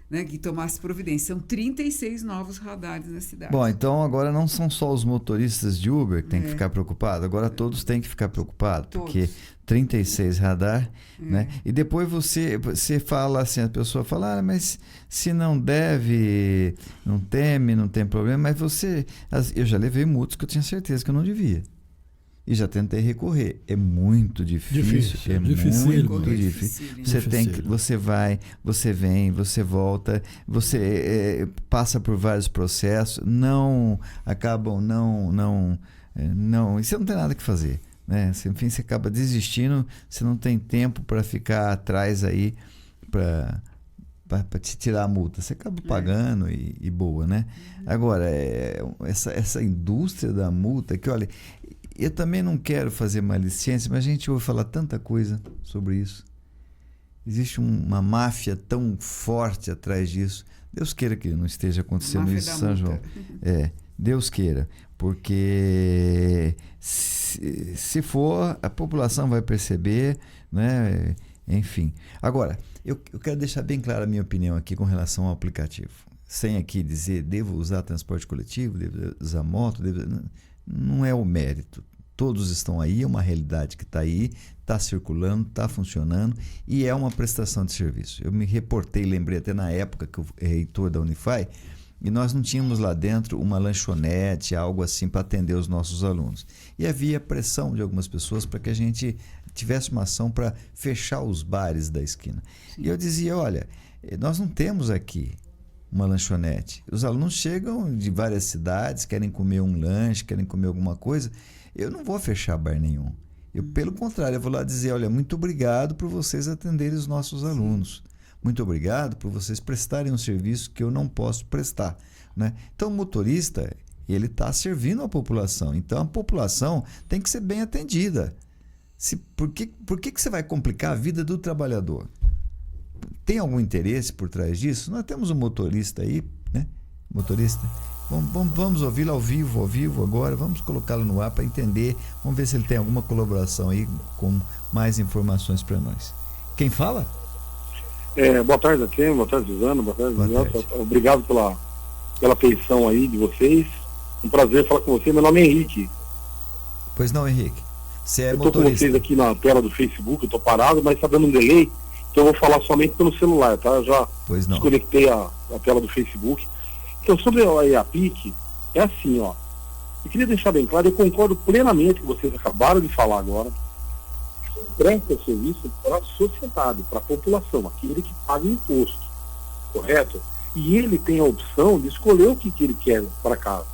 né, que tomasse providência. São 36 novos radares na cidade. Bom, então agora não são só os motoristas de Uber que têm que ficar preocupados, agora todos têm que ficar preocupados, porque 36 radar, né? E depois você fala assim, a pessoa fala, mas se não deve, não tem problema, mas eu já levei multas que eu tinha certeza que eu não devia. E já tentei recorrer. É muito difícil. É muito difícil. Você vai, você vem, você volta, você passa por vários processos, acabam não. E você não tem nada que fazer. Né? Enfim, você acaba desistindo, você não tem tempo para ficar atrás aí para te tirar a multa. Você acaba pagando e boa, né? Agora, essa indústria da multa, que olha, eu também não quero fazer maledicência, mas a gente ouve falar tanta coisa sobre isso. Existe uma máfia tão forte atrás disso. Deus queira que não esteja acontecendo isso em São João. Deus queira, porque se for, a população vai perceber, né? Enfim. Agora, eu quero deixar bem clara a minha opinião aqui com relação ao aplicativo. Sem aqui dizer, devo usar transporte coletivo, devo usar moto, não é o mérito. Todos estão aí, é uma realidade que está aí, está circulando, está funcionando e é uma prestação de serviço. Eu me reportei, lembrei até na época que eu era reitor da Unify, e nós não tínhamos lá dentro uma lanchonete, algo assim para atender os nossos alunos. E havia pressão de algumas pessoas para que a gente tivesse uma ação para fechar os bares da esquina. Sim. E eu dizia, olha, nós não temos aqui uma lanchonete. Os alunos chegam de várias cidades, querem comer um lanche, querem comer alguma coisa. Eu não vou fechar bar nenhum. Pelo contrário, eu vou lá dizer, olha, muito obrigado por vocês atenderem os nossos alunos. Muito obrigado por vocês prestarem um serviço que eu não posso prestar, né? Então, o motorista, ele está servindo a população. Então, a população tem que ser bem atendida. Por que você vai complicar a vida do trabalhador? Tem algum interesse por trás disso? Nós temos um motorista aí, né? Motorista. Vamos ouvi-lo ao vivo agora. Vamos colocá-lo no ar para entender. Vamos ver se ele tem alguma colaboração aí com mais informações para nós. Quem fala? Boa tarde, Atem. Boa tarde, Suzana. Boa tarde. Obrigado pela atenção aí de vocês. Um prazer falar com você. Meu nome é Henrique. Pois não, Henrique. Você é eu motorista. Estou com vocês aqui na tela do Facebook. Eu estou parado, mas está dando um delay. Então eu vou falar somente pelo celular, tá? Eu já desconectei a tela do Facebook. Então, sobre a EAPIC, é assim, ó. Eu queria deixar bem claro, eu concordo plenamente com vocês acabaram de falar agora. Presta serviço para a sociedade, para a população, aquele que paga imposto, correto? E ele tem a opção de escolher o que ele quer para casa.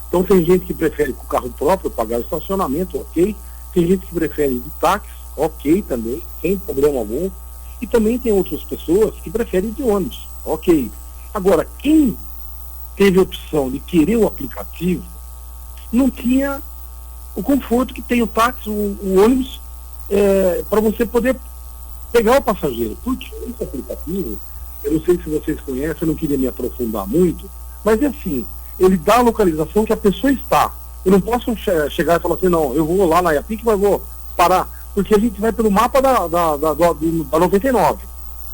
Então tem gente que prefere com o carro próprio pagar o estacionamento, ok? Tem gente que prefere de táxi, ok também, sem problema algum. E também tem outras pessoas que preferem de ônibus, ok? Agora, quem teve a opção de querer o aplicativo não tinha o conforto que tem o táxi, o ônibus, para você poder pegar o passageiro. Porque esse aplicativo, eu não sei se vocês conhecem, eu não queria me aprofundar muito, mas é assim, ele dá a localização que a pessoa está. Eu não posso chegar e falar assim, não, eu vou lá na EAPIC, mas vou parar, porque a gente vai pelo mapa da 99,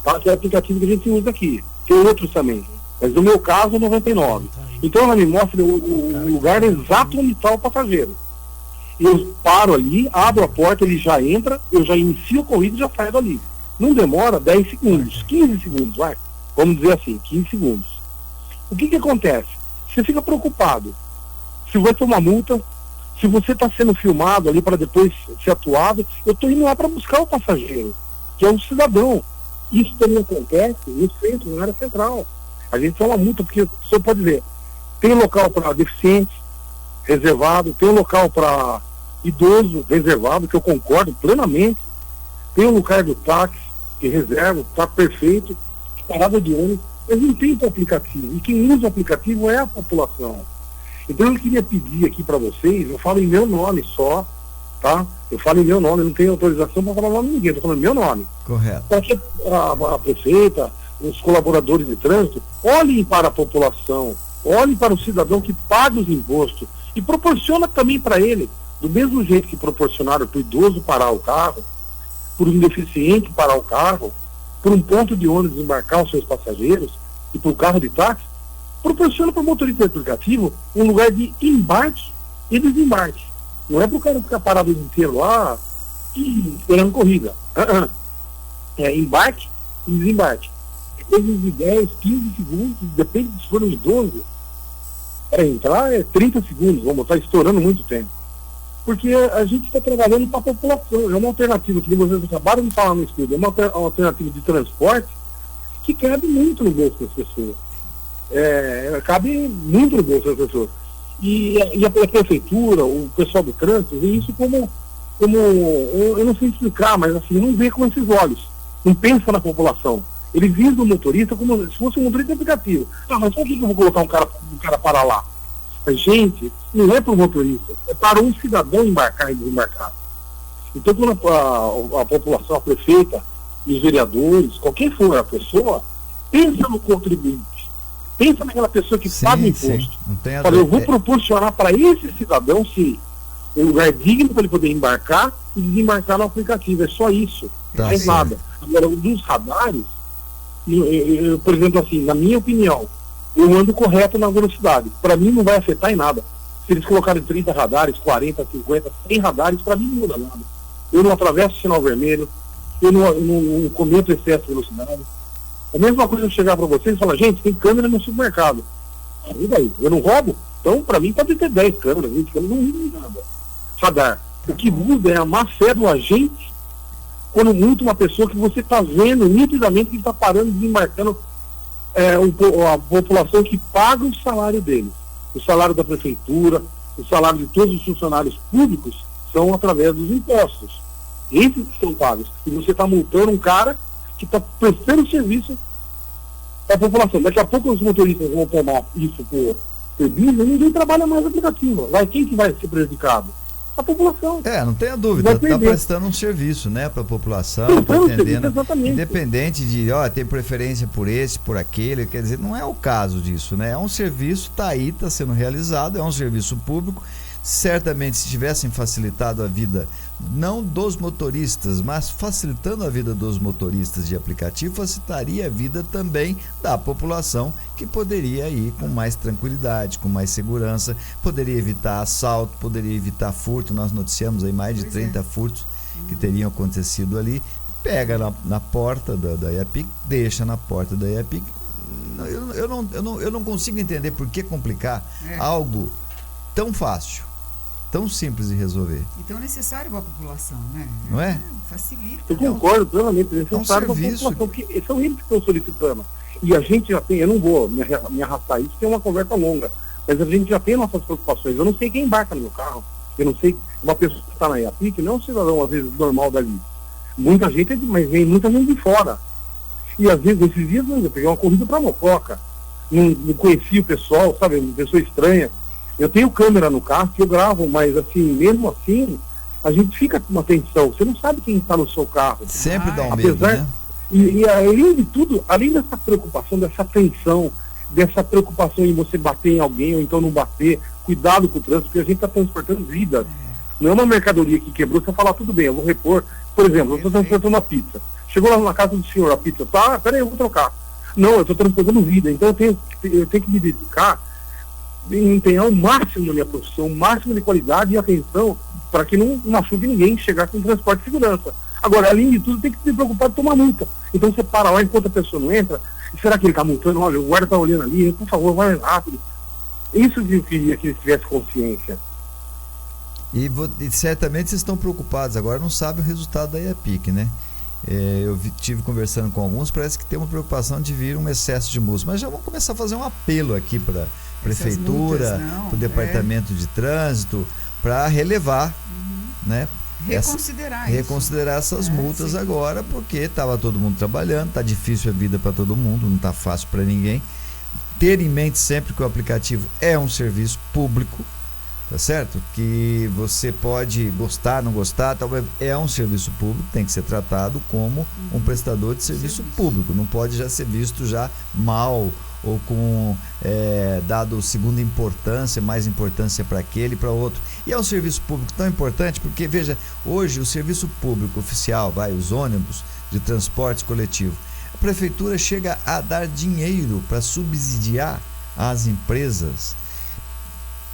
tá? Que é o aplicativo que a gente usa aqui. Tem outros também, mas no meu caso é 99. Então ela me mostra o lugar exato onde está o passageiro. Eu paro ali, abro a porta, ele já entra, eu já inicio a corrida e já saio dali. Não demora 10 segundos, 15 segundos, vai. Vamos dizer assim, 15 segundos. O que acontece? Você fica preocupado. Se vai ter uma multa, se você está sendo filmado ali para depois ser atuado, eu estou indo lá para buscar o passageiro, que é um cidadão. Isso também acontece no centro, na área central. A gente tem uma multa, porque o senhor pode ver, tem local para deficientes, reservado, tem um local para idoso, reservado, que eu concordo plenamente, tem um lugar do táxi, que reserva, está perfeito, parada de ônibus, mas não tem para aplicativo, e quem usa o aplicativo é a população. Então eu queria pedir aqui para vocês, eu falo em meu nome só, tá? Eu falo em meu nome, não tenho autorização para falar o nome de ninguém, estou falando meu nome. Correto. Para que a prefeita, os colaboradores de trânsito, olhem para a população, olhem para o cidadão que paga os impostos e proporciona também para ele, do mesmo jeito que proporcionaram para o idoso parar o carro, por um deficiente parar o carro, por um ponto de ônibus embarcar os seus passageiros e por carro de táxi, proporciona para o motorista de aplicativo um lugar de embarque e desembarque. Não é para o cara ficar parado o dia inteiro lá e esperando corrida. É embarque e desembarque. Depois de 10, 15 segundos, depende se for um idoso, para entrar é 30 segundos, vamos estar estourando muito tempo. Porque a gente está trabalhando para a população, é uma alternativa, que vocês acabaram de falar no estudo, é uma alternativa de transporte que cabe muito no bolso das pessoas. Cabe muito no bolso das pessoas. E a prefeitura, o pessoal do trânsito, vê isso como eu não sei explicar, mas assim, não vê com esses olhos, não pensa na população. Ele visa o motorista como se fosse um motorista aplicativo. Mas por que eu vou colocar um cara para lá? Gente, não é para o motorista, é para um cidadão embarcar e desembarcar. Então, quando a população, a prefeita, os vereadores, qualquer for a pessoa, pensa no contribuinte, pensa naquela pessoa que paga imposto. Fala, eu vou proporcionar para esse cidadão, sim, um lugar digno para ele poder embarcar e desembarcar no aplicativo. É só isso, não é nada. Agora, dos radares, eu, por exemplo, assim, na minha opinião, eu ando correto na velocidade. Para mim não vai afetar em nada. Se eles colocarem 30 radares, 40, 50, 100 radares, para mim não muda nada. Eu não atravesso o sinal vermelho, eu não cometo excesso de velocidade. A mesma coisa eu chegar para vocês e falar, gente, tem câmera no supermercado. E daí? Eu não roubo? Então, para mim, pode ter 10 câmeras, 20 câmeras, não muda nada. Radar. O que muda é a má fé do agente quando multa uma pessoa que você está vendo nitidamente que está parando e desembarcando a população que paga o salário deles. O salário da prefeitura, o salário de todos os funcionários públicos são através dos impostos. Esses que são pagos. E você está multando um cara que está prestando serviço para a população. Daqui a pouco os motoristas vão tomar isso por business, ninguém trabalha mais aplicativo. Quem que vai ser prejudicado? A população. Não tenha dúvida, está prestando um serviço, né, para a população, está atendendo, independente de, tem preferência por esse, por aquele, quer dizer, não é o caso disso, né? É um serviço, está aí, está sendo realizado, é um serviço público. Certamente, se tivessem facilitado a vida, não dos motoristas, mas facilitando a vida dos motoristas de aplicativo, facilitaria a vida também da população, que poderia ir com mais tranquilidade, com mais segurança, poderia evitar assalto, poderia evitar furto. Nós noticiamos aí mais de 30 furtos que teriam acontecido ali. Pega na porta da IAPIC, deixa na porta da IAPIC. Eu não consigo entender por que complicar algo tão fácil, tão simples de resolver. E tão necessário para a população, né? Não é? Facilita. Eu concordo plenamente, é necessário para a população, porque são eles que estão solicitando. E a gente já tem, eu não vou me arrastar isso, tem uma conversa longa, mas a gente já tem nossas preocupações. Eu não sei quem embarca no meu carro, eu não sei, uma pessoa que está na IAPIC não é um cidadão, às vezes, normal dali. Muita gente, mas vem muita gente de fora. E às vezes, esses dias, eu peguei uma corrida para Mococa, não conhecia o pessoal, sabe, uma pessoa estranha. Eu tenho câmera no carro que eu gravo, mas assim, mesmo assim, a gente fica com uma atenção. Você não sabe quem está no seu carro. Sempre dá um medo, né? E além de tudo, além dessa preocupação, dessa atenção, dessa preocupação em você bater em alguém ou então não bater, cuidado com o trânsito, porque a gente está transportando vidas. Não é uma mercadoria que quebrou, você fala, tudo bem, eu vou repor. Por exemplo, eu estou transportando uma pizza. Chegou lá na casa do senhor a pizza, peraí, eu vou trocar. Não, eu estou transportando vida, então eu tenho que me dedicar em empenhar o máximo na minha profissão, o máximo de qualidade e atenção para que não machuque ninguém chegar com transporte de segurança. Agora, além de tudo, tem que se preocupar de tomar multa. Então você para lá enquanto a pessoa não entra, e será que ele está multando? Olha, o guarda está olhando ali, por favor, vai mais rápido. Isso que eu queria que eles tivessem consciência. E certamente vocês estão preocupados agora, não sabem o resultado da IAPIC, né? Eu tive conversando com alguns, parece que tem uma preocupação de vir um excesso de multas, mas já vamos começar a fazer um apelo aqui para prefeitura, para o departamento de trânsito, para relevar, né? Reconsiderar essas multas agora, porque estava todo mundo trabalhando, está difícil a vida para todo mundo, não está fácil para ninguém. Ter em mente sempre que o aplicativo é um serviço público, tá certo? Que você pode gostar, não gostar, talvez é um serviço público, tem que ser tratado como um prestador de serviço público, não pode já ser visto já mal ou com dado segunda importância, mais importância para aquele e para outro. E é um serviço público tão importante porque, veja, hoje o serviço público oficial, os ônibus de transporte coletivo, a prefeitura chega a dar dinheiro para subsidiar as empresas.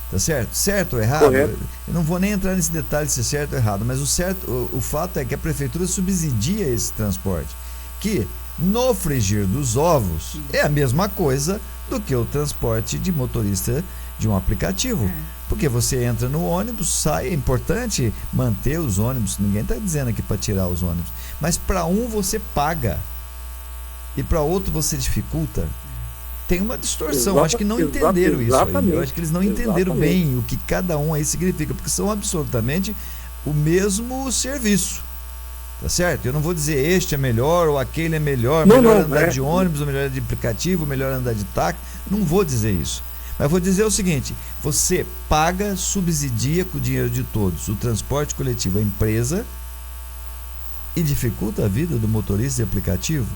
Tá certo? Certo ou errado? Correto. Eu não vou nem entrar nesse detalhe se é certo ou errado, mas o fato é que a prefeitura subsidia esse transporte, que no frigir dos ovos é a mesma coisa do que o transporte de motorista de um aplicativo. Porque você entra no ônibus, sai, é importante manter os ônibus, ninguém está dizendo aqui para tirar os ônibus, mas para um você paga e para outro você dificulta. Tem uma distorção, acho que não entenderam isso aí. Eu acho que eles não entenderam bem o que cada um aí significa, porque são absolutamente o mesmo serviço. Tá certo? Eu não vou dizer este é melhor ou aquele é melhor, melhor andar de ônibus, ou melhor de aplicativo, melhor andar de táxi. Não vou dizer isso. Mas vou dizer o seguinte: você paga, subsidia com o dinheiro de todos o transporte coletivo, a empresa, e dificulta a vida do motorista de aplicativo.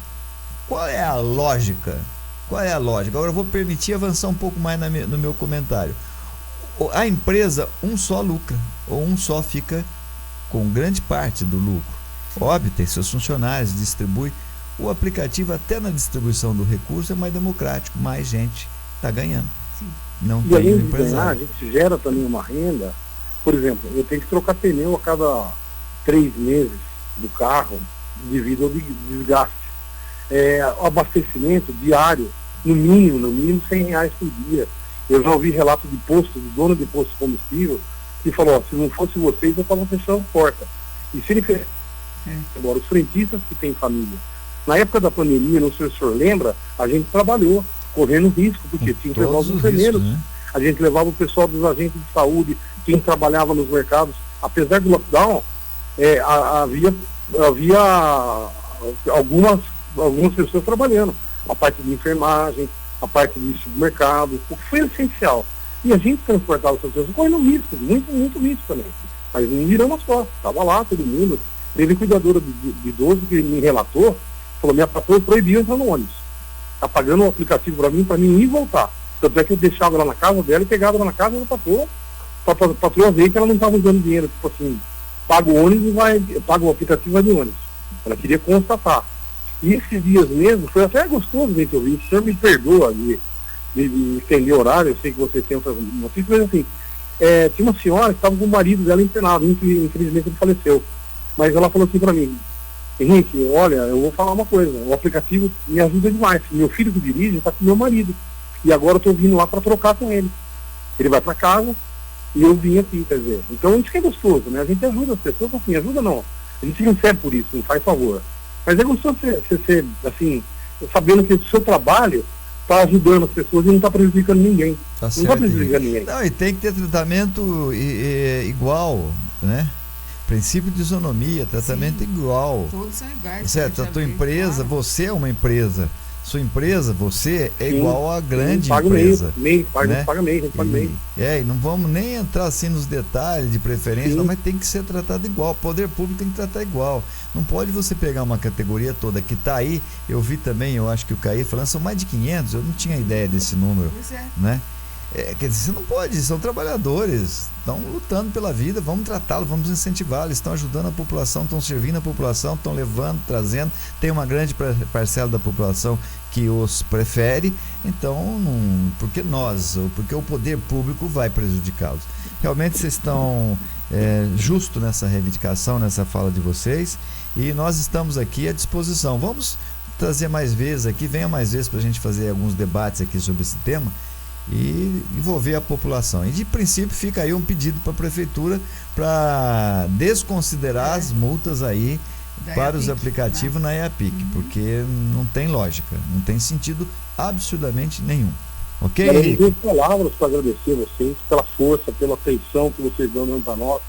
Qual é a lógica? Qual é a lógica? Agora eu vou permitir avançar um pouco mais no meu comentário. A empresa, um só lucra, ou um só fica com grande parte do lucro. Óbvio, tem seus funcionários, distribui. O aplicativo, até na distribuição do recurso, é mais democrático, mais gente está ganhando. Sim. Não E tem além um de ganhar, a empresário. gente gera também uma renda. Por exemplo, eu tenho que trocar pneu a cada 3 meses do carro devido ao desgaste. O abastecimento diário, no mínimo R$100 por dia. Eu já ouvi relato de posto, do dono de posto de combustível, que falou, se não fosse vocês, eu estava fechando a porta. E se ele fez, agora, os frentistas que têm família. Na época da pandemia, não sei se o senhor lembra, a gente trabalhou, correndo risco, porque tinha que levar os enfermeiros. Né? A gente levava o pessoal dos agentes de saúde, quem trabalhava nos mercados, apesar do lockdown, havia algumas pessoas trabalhando, a parte de enfermagem, a parte de supermercado, o que foi essencial. E a gente transportava essas pessoas correndo risco, muito risco também. Mas não viramos as costas, estava lá todo mundo. Teve cuidadora de idoso que me relatou, falou, minha patroa proibiu entrar no ônibus. Tá pagando um aplicativo para mim ir e voltar. Tanto é que eu deixava lá na casa dela e pegava lá na casa da patroa, para a patroa ver que ela não estava usando dinheiro, tipo assim, paga o ônibus e paga o aplicativo e vai de ônibus. Ela queria constatar. E esses dias mesmo, foi até gostoso ver que eu vi, o senhor me perdoa de estender o horário, eu sei que vocês têm outras notícias, mas assim, tinha uma senhora que estava com o marido dela internado, infelizmente ele faleceu. Mas ela falou assim para mim, Henrique, olha, eu vou falar uma coisa, o aplicativo me ajuda demais. Meu filho que dirige está com meu marido. E agora eu estou vindo lá para trocar com ele. Ele vai para casa e eu vim aqui, quer dizer. Então isso que é gostoso, né? A gente ajuda as pessoas, assim, ajuda não. A gente recebe por isso, não faz favor. Mas é gostoso você ser, assim, sabendo que o seu trabalho está ajudando as pessoas e não está prejudicando ninguém. Tá não certo. está prejudicando ninguém. Não, e tem que ter tratamento igual, né? Princípio de isonomia, tratamento igual. Todos são iguais. Certo, a tua empresa, claro. você é uma empresa. Sua empresa, você é Sim, igual a grande paga empresa. Paga meio. E não vamos nem entrar assim nos detalhes de preferência, Sim. não, mas tem que ser tratado igual. O poder público tem que tratar igual. Não pode você pegar uma categoria toda que está aí. Eu vi também, eu acho que o Caí falando, são mais de 500, eu não tinha ideia desse número. Pois é. Né? Quer dizer, você não pode, são trabalhadores, estão lutando pela vida, vamos tratá-los, vamos incentivá-los, estão ajudando a população, estão servindo a população, estão levando, trazendo, tem uma grande parcela da população que os prefere, então, porque o poder público vai prejudicá-los. Realmente vocês estão justo nessa reivindicação, nessa fala de vocês, e nós estamos aqui à disposição. Vamos trazer mais vezes aqui, venha mais vezes para a gente fazer alguns debates aqui sobre esse tema, e envolver a população. E de princípio fica aí um pedido para a prefeitura para desconsiderar as multas aí para os aplicativos na EAPIC, porque não tem lógica, não tem sentido absurdamente nenhum. Ok? Eu tenho palavras para agradecer vocês pela força, pela atenção que vocês dão para nós.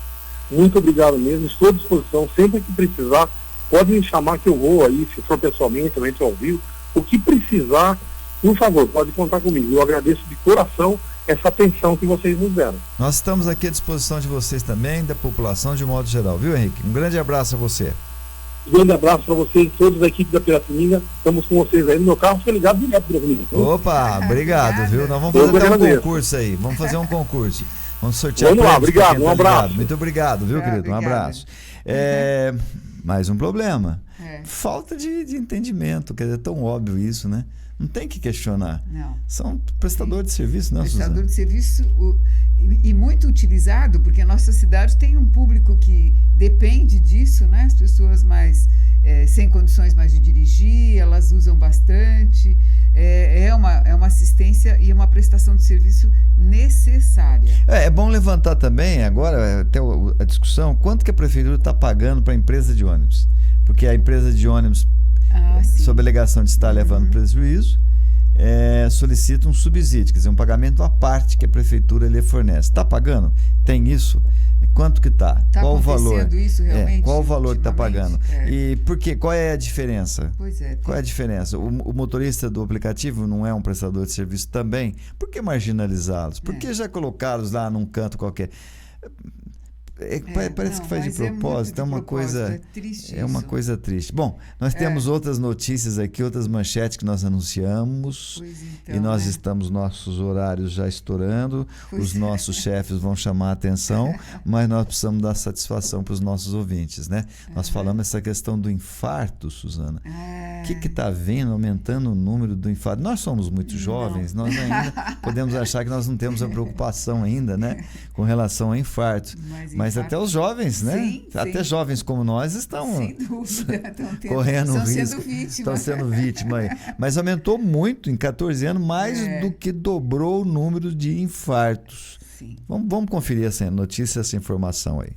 Muito obrigado mesmo, estou à disposição, sempre que precisar, pode me chamar que eu vou aí, se for pessoalmente, também ao vivo, o que precisar. Por favor, pode contar comigo. Eu agradeço de coração essa atenção que vocês nos deram. Nós estamos aqui à disposição de vocês também, da população de modo geral, viu, Henrique? Um grande abraço a você. Um grande abraço para vocês, todos da equipe da Piratininga. Estamos com vocês aí no meu carro, foi ligado direto para Piratininga. Opa, obrigado, viu? Nós vamos fazer até um concurso aí. Vamos fazer um concurso. Vamos sortear. Vamos lá, obrigado, um abraço. Muito obrigado, viu, querido? Um abraço. Mais um problema. Falta de entendimento, quer dizer, é tão óbvio isso, né? Não tem que questionar. Não. São prestadores de serviço, não, Prestador Suzana? de serviço e muito utilizado, porque a nossa cidade tem um público que depende disso, né? As pessoas mais sem condições mais de dirigir, elas usam bastante. É uma assistência e uma prestação de serviço necessária. É bom levantar também, agora, até a discussão, quanto que a prefeitura está pagando para a empresa de ônibus? Porque a empresa de ônibus, sob a alegação de estar levando prejuízo, solicita um subsídio, quer dizer, um pagamento à parte que a prefeitura lhe fornece. Está pagando? Tem isso? Quanto que está? Qual o valor? Isso realmente, qual o valor que está pagando? É. E por quê? Qual é a diferença? Pois é. Qual é a diferença? O motorista do aplicativo não é um prestador de serviço também? Por que marginalizá-los? Por que já colocá-los lá num canto qualquer? Parece que faz de propósito, é uma coisa triste. Bom, nós temos outras notícias aqui, outras manchetes que nós anunciamos, então, e nós estamos, nossos horários já estourando, os nossos chefes vão chamar a atenção, mas nós precisamos dar satisfação para os nossos ouvintes, né? Nós falamos essa questão do infarto, Suzana. O que está vendo, aumentando o número do infarto? Nós somos muito jovens, nós ainda podemos achar que nós não temos a preocupação ainda, né? Com relação ao infarto. Mas até os jovens, né? Sim, até jovens como nós estão sem dúvida, correndo risco. Estão sendo vítimas aí. Mas aumentou muito, em 14 anos, mais do que dobrou o número de infartos. Sim. Vamos conferir essa notícia, essa informação aí.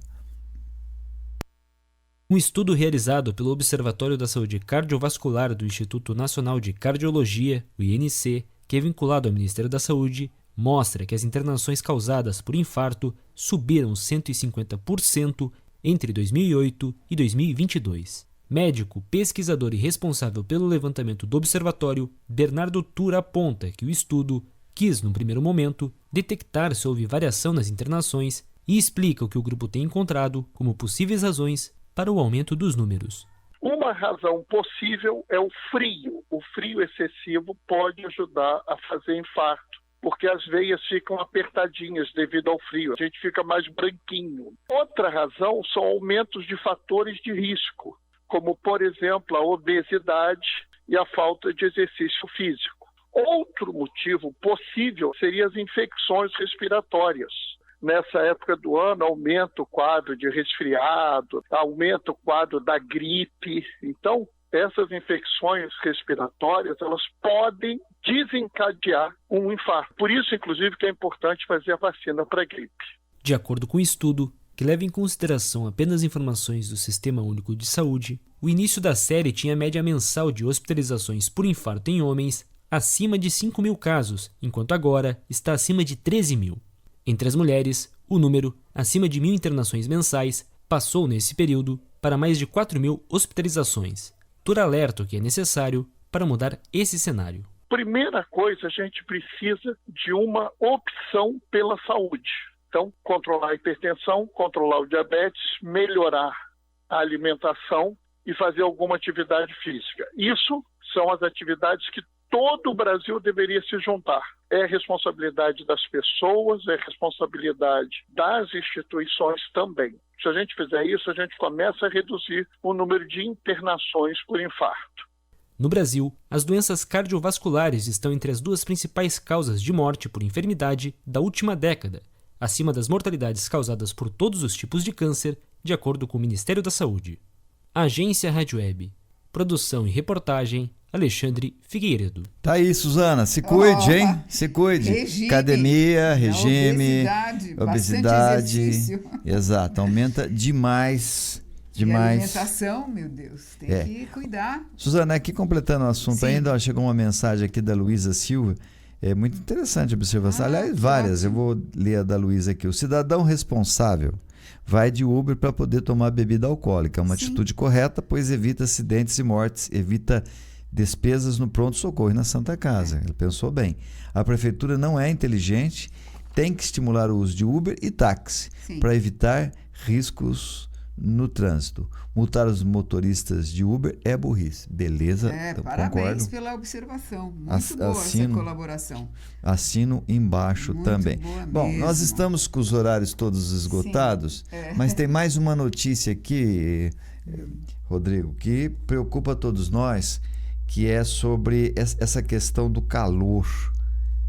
Um estudo realizado pelo Observatório da Saúde Cardiovascular do Instituto Nacional de Cardiologia, o INC, que é vinculado ao Ministério da Saúde, mostra que as internações causadas por infarto subiram 150% entre 2008 e 2022. Médico, pesquisador e responsável pelo levantamento do observatório, Bernardo Tura aponta que o estudo quis, no primeiro momento, detectar se houve variação nas internações e explica o que o grupo tem encontrado como possíveis razões para o aumento dos números. Uma razão possível é o frio. O frio excessivo pode ajudar a fazer infarto, porque as veias ficam apertadinhas devido ao frio. A gente fica mais branquinho. Outra razão são aumentos de fatores de risco, como, por exemplo, a obesidade e a falta de exercício físico. Outro motivo possível seria as infecções respiratórias. Nessa época do ano, aumenta o quadro de resfriado, aumenta o quadro da gripe. Então, essas infecções respiratórias, elas podem desencadear um infarto. Por isso, inclusive, que é importante fazer a vacina para a gripe. De acordo com o estudo, que leva em consideração apenas informações do Sistema Único de Saúde, o início da série tinha a média mensal de hospitalizações por infarto em homens acima de 5.000 casos, enquanto agora está acima de 13.000. Entre as mulheres, o número, acima de 1.000 internações mensais, passou nesse período para mais de 4.000 hospitalizações. Tura alerta o que é necessário para mudar esse cenário. Primeira coisa, a gente precisa de uma opção pela saúde. Então, controlar a hipertensão, controlar o diabetes, melhorar a alimentação e fazer alguma atividade física. Isso são as atividades que todo o Brasil deveria se juntar. É responsabilidade das pessoas, é responsabilidade das instituições também. Se a gente fizer isso, a gente começa a reduzir o número de internações por infarto. No Brasil, as doenças cardiovasculares estão entre as duas principais causas de morte por enfermidade da última década, acima das mortalidades causadas por todos os tipos de câncer, de acordo com o Ministério da Saúde. Agência Rádio Web. Produção e reportagem, Alexandre Figueiredo. Tá aí, Suzana. Se cuide, hein? Se cuide. Regime. Academia, regime, obesidade. Exercício. Exato. Aumenta demais. E a alimentação, meu Deus, tem que cuidar. Suzana, aqui completando o assunto Sim. ainda, ó, chegou uma mensagem aqui da Luísa Silva. É muito interessante a observação. Aliás, várias. Eu vou ler a da Luísa aqui. O cidadão responsável vai de Uber para poder tomar bebida alcoólica. É uma atitude correta, pois evita acidentes e mortes, evita despesas no pronto-socorro e na Santa Casa. Ele pensou bem. A prefeitura não é inteligente, tem que estimular o uso de Uber e táxi para evitar riscos no trânsito. Multar os motoristas de Uber é burrice. Beleza? Parabéns concordo. pela observação. Muito boa essa colaboração. Assino embaixo Muito também. Bom, mesmo. nós estamos com os horários todos esgotados, mas tem mais uma notícia aqui, Rodrigo, que preocupa todos nós, que é sobre essa questão do calor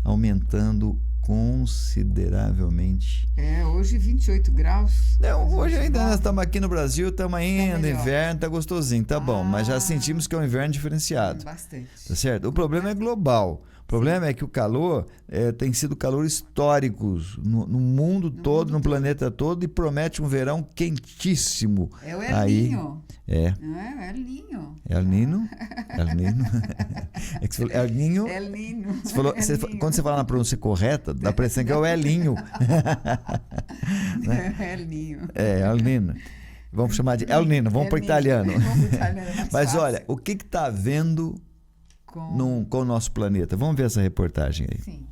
aumentando consideravelmente. Hoje 28 graus. Hoje ainda nós estamos aqui no Brasil, estamos ainda inverno, tá gostosinho, tá bom, mas já sentimos que é um inverno diferenciado. Bastante. Tá certo? O problema é global. O problema é que o calor tem sido calor histórico no mundo todo, no planeta todo, e promete um verão quentíssimo. É o El Niño. Não é o El Niño. El Niño? El Niño? É que você falou El Niño. El Niño. Quando você fala na pronúncia correta, dá a impressão que é o Elinho. Né? El Niño. El Niño. Vamos chamar de El Niño, vamos para o italiano. Mas olha, o que está havendo com o nosso planeta? Vamos ver essa reportagem aí. Sim.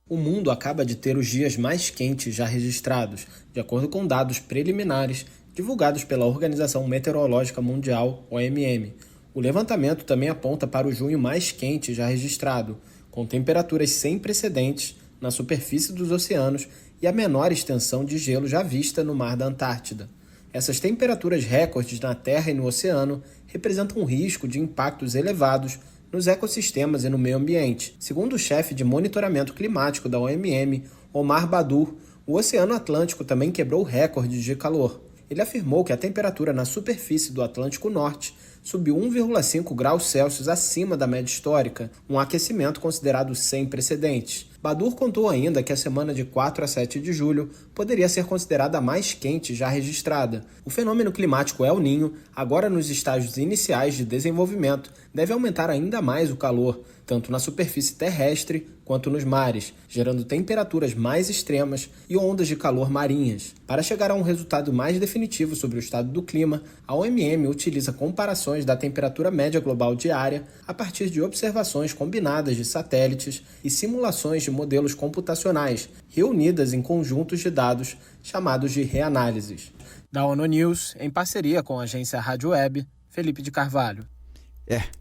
O mundo acaba de ter os dias mais quentes já registrados, de acordo com dados preliminares divulgados pela Organização Meteorológica Mundial, OMM. O levantamento também aponta para o junho mais quente já registrado, com temperaturas sem precedentes na superfície dos oceanos e a menor extensão de gelo já vista no mar da Antártida. Essas temperaturas recordes na Terra e no oceano representam um risco de impactos elevados nos ecossistemas e no meio ambiente. Segundo o chefe de monitoramento climático da OMM, Omar Badur, o Oceano Atlântico também quebrou recordes de calor. Ele afirmou que a temperatura na superfície do Atlântico Norte subiu 1,5 graus Celsius acima da média histórica, um aquecimento considerado sem precedentes. Badur contou ainda que a semana de 4 a 7 de julho poderia ser considerada a mais quente já registrada. O fenômeno climático El Niño, agora nos estágios iniciais de desenvolvimento, deve aumentar ainda mais o calor, tanto na superfície terrestre quanto nos mares, gerando temperaturas mais extremas e ondas de calor marinhas. Para chegar a um resultado mais definitivo sobre o estado do clima, a OMM utiliza comparações da temperatura média global diária a partir de observações combinadas de satélites e simulações de modelos computacionais, reunidas em conjuntos de dados chamados de reanálises. Da ONU News, em parceria com a agência Rádio Web, Felipe de Carvalho.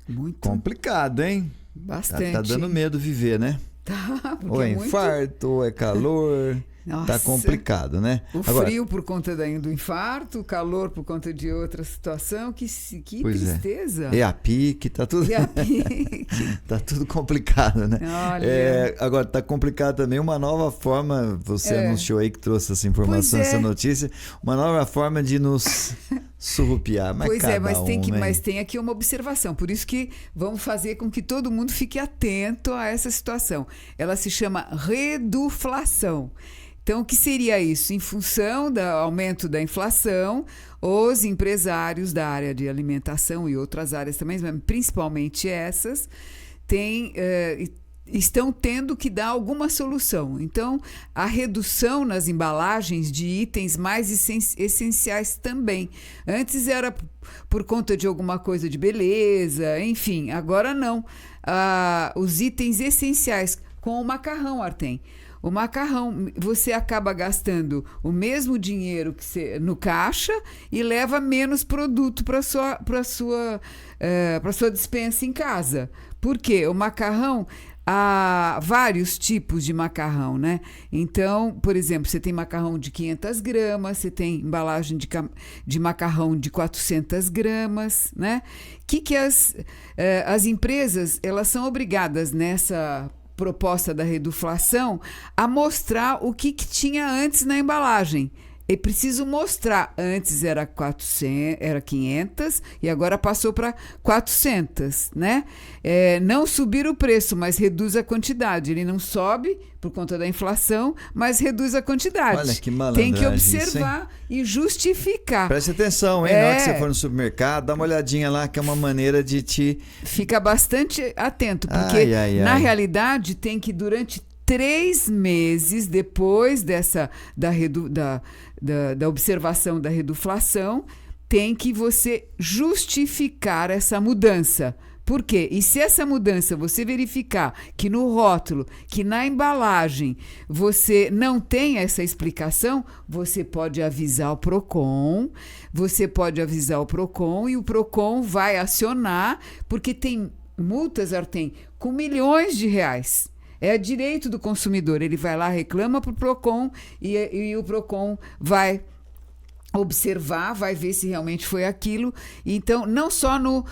Muito complicado, hein? Bastante. Tá dando medo viver, né? Tá, ou é infarto, ou é calor. Nossa. Tá complicado, né? Agora, frio por conta do infarto, o calor por conta de outra situação. Que tristeza. É a pique, tá tudo. Tá tudo complicado, né? Olha. Agora, tá complicado também uma nova forma. Você anunciou aí que trouxe essa informação, essa notícia. Uma nova forma de nos surrupiar. Mas mas tem aqui uma observação. Por isso que vamos fazer com que todo mundo fique atento a essa situação. Ela se chama reduflação. Então, o que seria isso? Em função do aumento da inflação, os empresários da área de alimentação e outras áreas também, mas principalmente essas, estão tendo que dar alguma solução. Então, a redução nas embalagens de itens mais essenciais também. Antes era por conta de alguma coisa de beleza, enfim, agora não. Os itens essenciais, com o macarrão, Artem. O macarrão, você acaba gastando o mesmo dinheiro no caixa e leva menos produto para sua despensa em casa. Por quê? O macarrão, há vários tipos de macarrão, né? Então, por exemplo, você tem macarrão de 500 gramas, você tem embalagem de macarrão de 400 gramas, né? Que as empresas, elas são obrigadas nessa proposta da reduflação a mostrar o que tinha antes na embalagem. É preciso mostrar. Antes era 500 e agora passou para 400, né? Não subir o preço, mas reduz a quantidade. Ele não sobe por conta da inflação, mas reduz a quantidade. Olha que malandragem. Tem que observar e justificar. Preste atenção, hein? Na hora que você for no supermercado, dá uma olhadinha lá, que é uma maneira de te... Fica bastante atento, porque na realidade tem que durante 3 meses depois da observação da reduflação, tem que você justificar essa mudança. Por quê? E se essa mudança você verificar que no rótulo, que na embalagem, você não tem essa explicação, você pode avisar o PROCON, e o PROCON vai acionar, porque tem multas, Artem, com milhões de reais. É direito do consumidor. Ele vai lá, reclama para o PROCON e o PROCON vai observar, vai ver se realmente foi aquilo. Então, não só no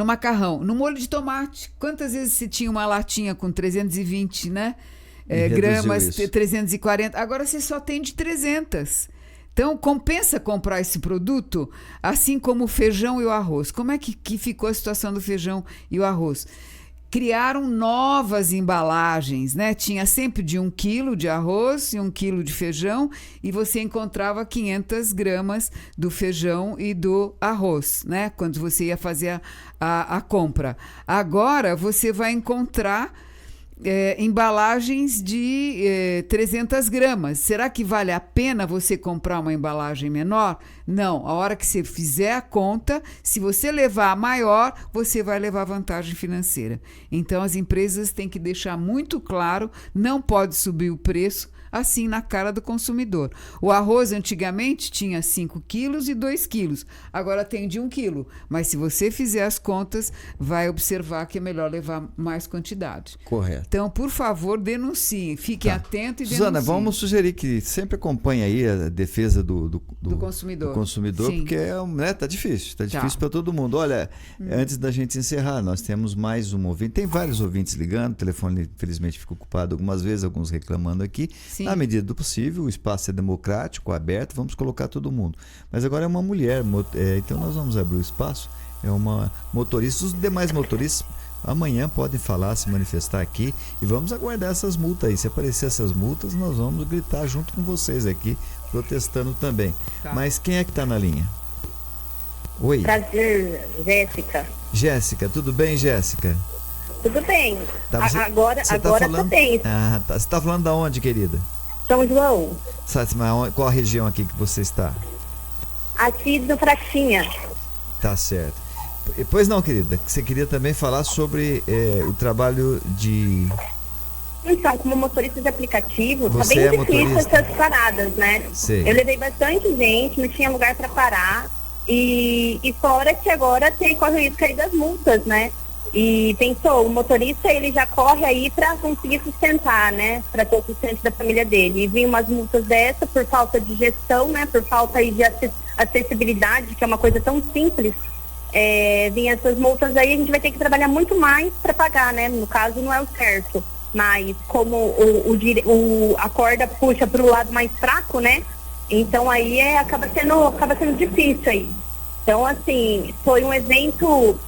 macarrão, no molho de tomate. Quantas vezes você tinha uma latinha com 320, né? Gramas, 340. Agora você só tem de 300. Então, compensa comprar esse produto, assim como o feijão e o arroz. Como é que ficou a situação do feijão e o arroz? Criaram novas embalagens, né? Tinha sempre de 1 quilo de arroz e 1 quilo de feijão, e você encontrava 500 gramas do feijão e do arroz, né? Quando você ia fazer a compra. Agora você vai encontrar embalagens de 300 gramas. Será que vale a pena você comprar uma embalagem menor? Não. A hora que você fizer a conta, se você levar a maior, você vai levar vantagem financeira. Então, as empresas têm que deixar muito claro, não pode subir o preço assim na cara do consumidor. O arroz antigamente tinha 5 quilos e 2 quilos. Agora tem de 1 quilo. Mas se você fizer as contas, vai observar que é melhor levar mais quantidade. Correto. Então, por favor, denunciem. Fiquem atentos e denunciem. Suzana, vamos sugerir que sempre acompanhe aí a defesa do consumidor. Porque tá difícil. Tá difícil para todo mundo. Olha, antes da gente encerrar, nós temos mais um ouvinte. Tem vários ouvintes ligando. O telefone, infelizmente, fica ocupado algumas vezes, alguns reclamando aqui. Sim. Na medida do possível, o espaço é democrático, aberto, vamos colocar todo mundo. Mas agora é uma mulher, então nós vamos abrir o espaço. É uma motorista. Os demais motoristas amanhã podem falar, se manifestar aqui, e vamos aguardar essas multas aí. Se aparecer essas multas, nós vamos gritar junto com vocês aqui, protestando também. Tá. Mas quem é que está na linha? Oi. Prazer, Jéssica. Jéssica, tudo bem, Jéssica? Tudo bem. Tá, Agora tá bem. Ah, tá. Você está falando da onde, querida? São João. Qual a região aqui que você está? Aqui do Pratinha. Tá certo. Pois não, querida, você queria também falar sobre o trabalho de... Então, como motorista de aplicativo, tá Você bem é difícil motorista? essas paradas, né? Sei. Eu levei bastante gente, não tinha lugar para parar. E fora que agora corre o risco aí das multas, né? E pensou, o motorista ele já corre aí para conseguir sustentar, né? Para ter o sustento da família dele. E vinha umas multas dessa por falta de gestão, né? Por falta aí de acessibilidade, que é uma coisa tão simples. Vinha essas multas aí, a gente vai ter que trabalhar muito mais para pagar, né? No caso não é o certo, mas como a corda puxa para o lado mais fraco, né? Então aí acaba sendo difícil aí. Então assim, foi um evento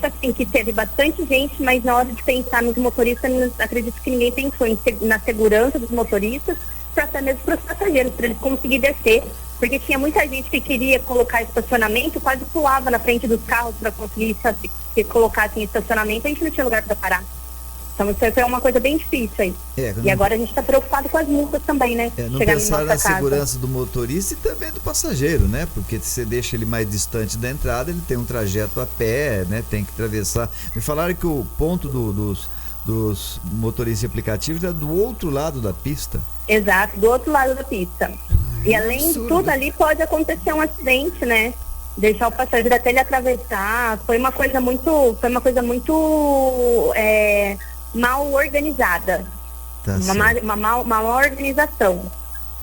assim que teve bastante gente, mas na hora de pensar nos motoristas, acredito que ninguém pensou na segurança dos motoristas, até mesmo para os passageiros, para eles conseguirem descer, porque tinha muita gente que queria colocar estacionamento, quase pulava na frente dos carros para conseguir que colocassem estacionamento, a gente não tinha lugar para parar. Então isso foi uma coisa bem difícil aí. E agora a gente está preocupado com as multas também, né? Não pensar na segurança do motorista e também do passageiro, né? Porque se você deixa ele mais distante da entrada, ele tem um trajeto a pé, né? Tem que atravessar. Me falaram que o ponto dos motoristas aplicativos é do outro lado da pista. Muito do outro lado da pista. E além de tudo, ali pode acontecer um acidente, né? Deixar o passageiro até ele atravessar. Foi uma coisa muito mal organizada. Tá uma má organização.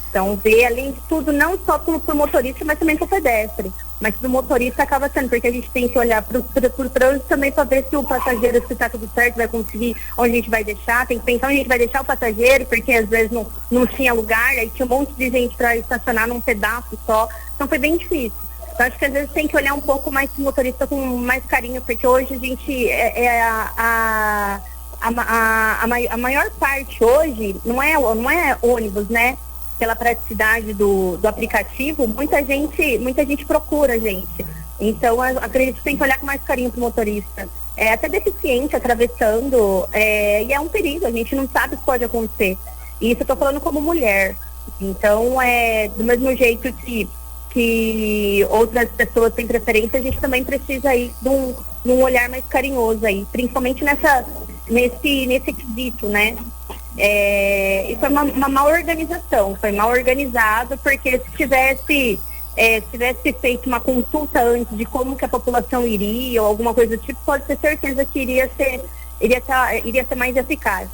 Então, ver, além de tudo, não só pro motorista, mas também pro pedestre. Mas do motorista acaba sendo, porque a gente tem que olhar pro trânsito também para ver se o passageiro, se tá tudo certo, vai conseguir onde a gente vai deixar. Tem que pensar onde a gente vai deixar o passageiro, porque às vezes não tinha lugar, aí tinha um monte de gente para estacionar num pedaço só. Então foi bem difícil. Então acho que às vezes tem que olhar um pouco mais pro motorista com mais carinho, porque hoje a gente a maior parte hoje não é ônibus, né? Pela praticidade do aplicativo, muita gente procura a gente. Então, eu acredito que tem que olhar com mais carinho pro motorista. É até deficiente atravessando, e é um perigo, a gente não sabe o que pode acontecer. E isso eu tô falando como mulher. Então, do mesmo jeito que outras pessoas têm preferência, a gente também precisa aí de um olhar mais carinhoso aí, principalmente nesse quesito, né? E foi uma má organização, foi mal organizado, porque se tivesse feito uma consulta antes de como que a população iria, ou alguma coisa do tipo, pode ter certeza que iria ser mais eficaz.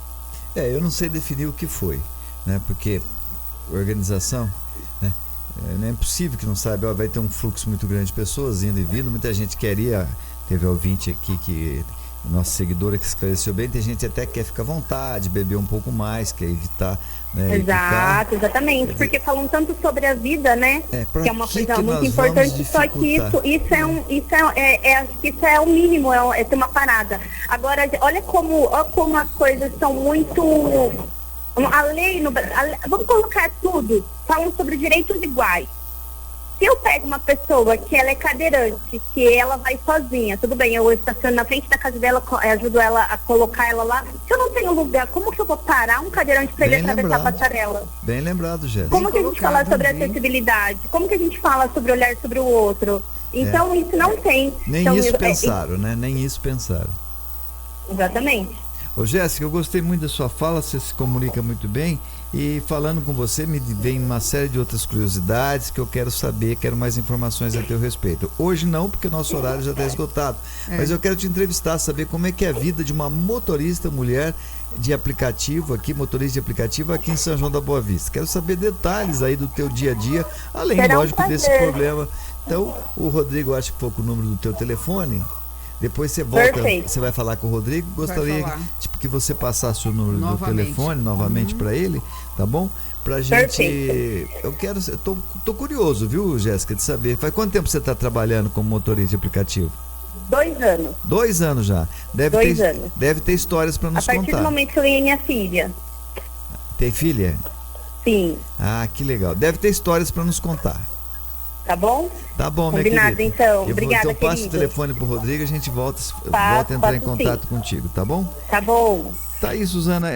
Eu não sei definir o que foi, né? Porque organização, né? Não é possível que não saiba, vai ter um fluxo muito grande de pessoas indo e vindo, muita gente queria, teve ouvinte aqui que nossa seguidora que esclareceu bem, tem gente até que quer ficar à vontade, beber um pouco mais, quer evitar, né? Exatamente, porque falam tanto sobre a vida, né? Que é uma coisa muito importante, só que acho que isso é o mínimo, é ter uma parada. Agora, olha como as coisas são muito... A lei, vamos colocar tudo, falam sobre direitos iguais. Se eu pego uma pessoa que ela é cadeirante, que ela vai sozinha, tudo bem, eu estaciono na frente da casa dela, ajudo ela a colocar ela lá. Se eu não tenho lugar, como que eu vou parar um cadeirante para ele atravessar a passarela? Bem lembrado, Jéssica. Como que a gente fala sobre acessibilidade? Como que a gente fala sobre olhar sobre o outro? Então, isso não tem. Nem então, isso pensaram, né? Nem isso pensaram. Exatamente. Ô Jéssica, eu gostei muito da sua fala, você se comunica muito bem e falando com você me vem uma série de outras curiosidades que eu quero saber, quero mais informações a teu respeito. Hoje não, porque o nosso horário já está esgotado, mas eu quero te entrevistar, saber como é que é a vida de uma motorista mulher de aplicativo aqui, motorista de aplicativo aqui em São João da Boa Vista. Quero saber detalhes aí do teu dia a dia, além, lógico, desse problema. Então, o Rodrigo, acho que foi o número do teu telefone. Depois você volta, Perfeito. Você vai falar com o Rodrigo. Gostaria que você passasse o número do telefone novamente para ele, tá bom? Pra gente. Perfeito. Eu tô curioso, viu, Jéssica, de saber. Faz quanto tempo você está trabalhando como motorista de aplicativo? 2 anos. 2 anos já. Deve ter histórias para nos contar. A partir do momento que eu ganhei minha filha. Tem filha? Sim. Ah, que legal. Deve ter histórias para nos contar. tá bom? Tá bom, minha Combinado, querida. então. Obrigada, então passa o querido. telefone pro Rodrigo, a gente volta a entrar passo em contato sim. contigo, tá bom? Tá bom. Tá aí, Suzana.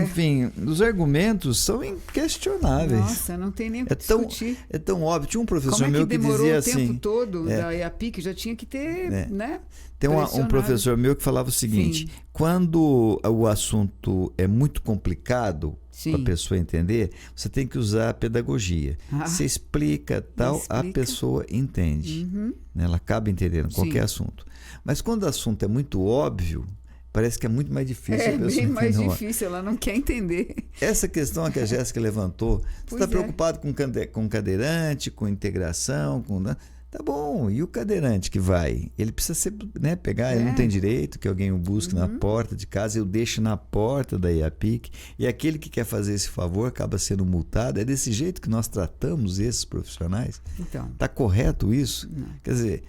Enfim, os argumentos são inquestionáveis. Nossa, não tem nem o que discutir. É tão óbvio. Tinha um professor Como é meu que que demorou dizia o tempo assim... todo da EAPIC? Já tinha que ter, né? Tem um professor meu que falava o seguinte: quando o assunto é muito complicado para a pessoa entender, você tem que usar a pedagogia. Você explica tal, a pessoa entende. Né? Ela acaba entendendo qualquer assunto. Mas quando o assunto é muito óbvio, parece que é muito mais difícil. É bem mais difícil, ela não quer entender. Essa questão que a Jéssica levantou, você está preocupado com cadeirante, com integração, com... Tá bom, e o cadeirante que vai? Ele precisa ser, né, pegar, ele não tem direito que alguém o busque na porta de casa, eu deixo na porta da EAPIC, e aquele que quer fazer esse favor acaba sendo multado. É desse jeito que nós tratamos esses profissionais? Então. Tá correto isso? Não. Quer dizer,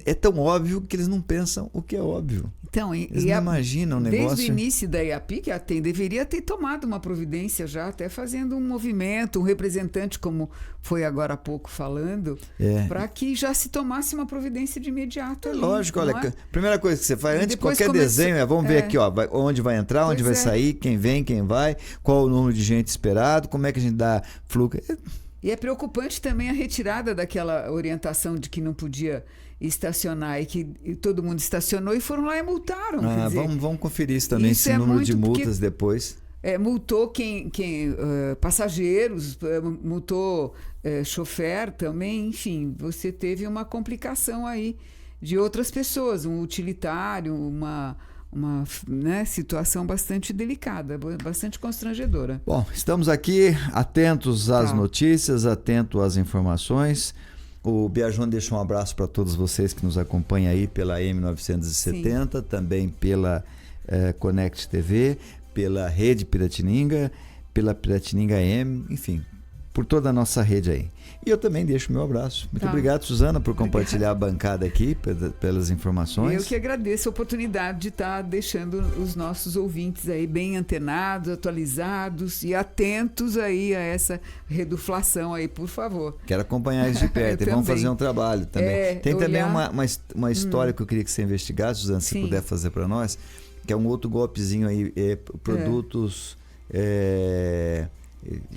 é tão óbvio que eles não pensam o que é óbvio. Então, eles não imaginam o negócio. Desde o início da EAPIC, deveria ter tomado uma providência já, até fazendo um movimento, um representante, como foi agora há pouco falando, para que já se tomasse uma providência de imediato. Ali, lógico, olha, a primeira coisa que você faz antes de qualquer desenho vamos ver aqui, ó, onde vai entrar, onde vai sair, quem vem, quem vai, qual o número de gente esperado, como é que a gente dá fluxo. E é preocupante também a retirada daquela orientação de que não podia estacionar e que todo mundo estacionou e foram lá e multaram. Vamos conferir isso também, esse número de multas depois. Multou passageiros, multou chofer também, enfim, você teve uma complicação aí de outras pessoas, um utilitário, uma situação bastante delicada, bastante constrangedora. Bom, estamos aqui atentos às notícias, atentos às informações. O Biajon deixa um abraço para todos vocês que nos acompanham aí pela M970, também pela Connect TV, pela Rede Piratininga, pela Piratininga M, enfim, por toda a nossa rede aí. E eu também deixo meu abraço. Muito obrigado, Suzana, por compartilhar a bancada aqui, pelas informações. Eu que agradeço a oportunidade de estar deixando os nossos ouvintes aí bem antenados, atualizados e atentos aí a essa reduflação aí, por favor. Quero acompanhar isso de perto e vamos fazer um trabalho também. Tem também uma história que eu queria que você investigasse, Suzana, se puder fazer para nós, que é um outro golpezinho aí, produtos...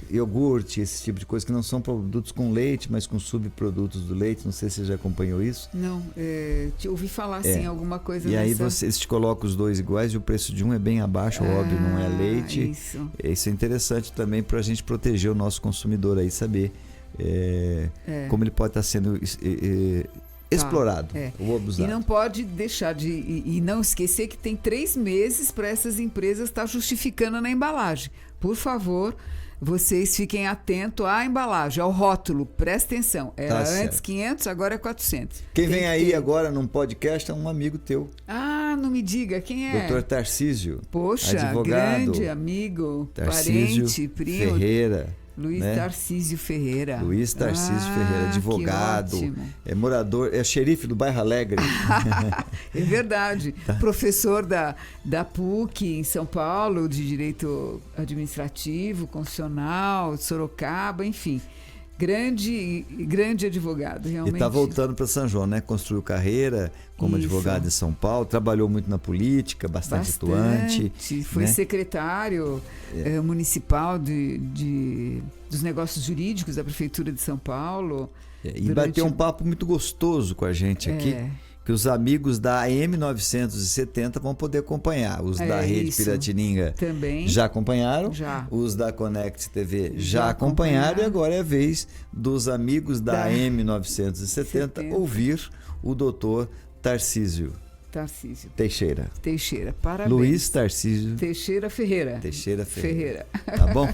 iogurte, esse tipo de coisa, que não são produtos com leite, mas com subprodutos do leite. Não sei se você já acompanhou isso. Não, te ouvi falar assim, alguma coisa e aí vocês te colocam os dois iguais e o preço de um é bem abaixo, óbvio, não é leite. Isso é interessante também para a gente proteger o nosso consumidor aí, saber como ele pode estar sendo explorado ou abusado. E não pode deixar e não esquecer que tem 3 meses para essas empresas estar justificando na embalagem. Por favor, vocês fiquem atentos à embalagem, ao rótulo, presta atenção. Era antes 500, agora é 400. Quem vem aí agora num podcast é um amigo teu. Não me diga, quem é? Dr. Tarcísio. Poxa, advogado, grande amigo, Tarcísio parente, primo. Ferreira. Luiz Tarcísio Ferreira. Luiz Tarcísio Ferreira, advogado, morador, xerife do Bairro Alegre. É verdade. Professor da PUC em São Paulo, de Direito Administrativo, Constitucional, Sorocaba, enfim. Grande advogado, realmente. E está voltando para São João, né? Construiu carreira como advogado em São Paulo, trabalhou muito na política, bastante atuante. Foi secretário municipal dos negócios jurídicos da Prefeitura de São Paulo. E bateu um papo muito gostoso com a gente aqui, que os amigos da M970 vão poder acompanhar. Os da Rede Piratininga também já acompanharam, os da Connect TV já acompanharam, e agora é a vez dos amigos da M970 ouvir o doutor Tarcísio Teixeira. Parabéns. Luiz Tarcísio Teixeira Ferreira. Tá bom?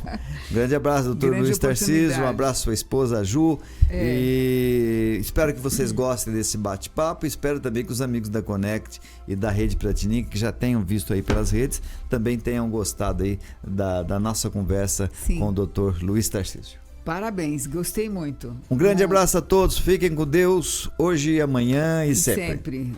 Grande abraço, doutor Luiz Tarcísio. Um abraço à sua esposa, a Ju. E espero que vocês gostem desse bate-papo. Espero também que os amigos da Connect e da Rede Piratininga, que já tenham visto aí pelas redes, também tenham gostado aí da nossa conversa com o doutor Luiz Tarcísio. Parabéns, gostei muito. Um grande abraço a todos. Fiquem com Deus hoje, amanhã e sempre.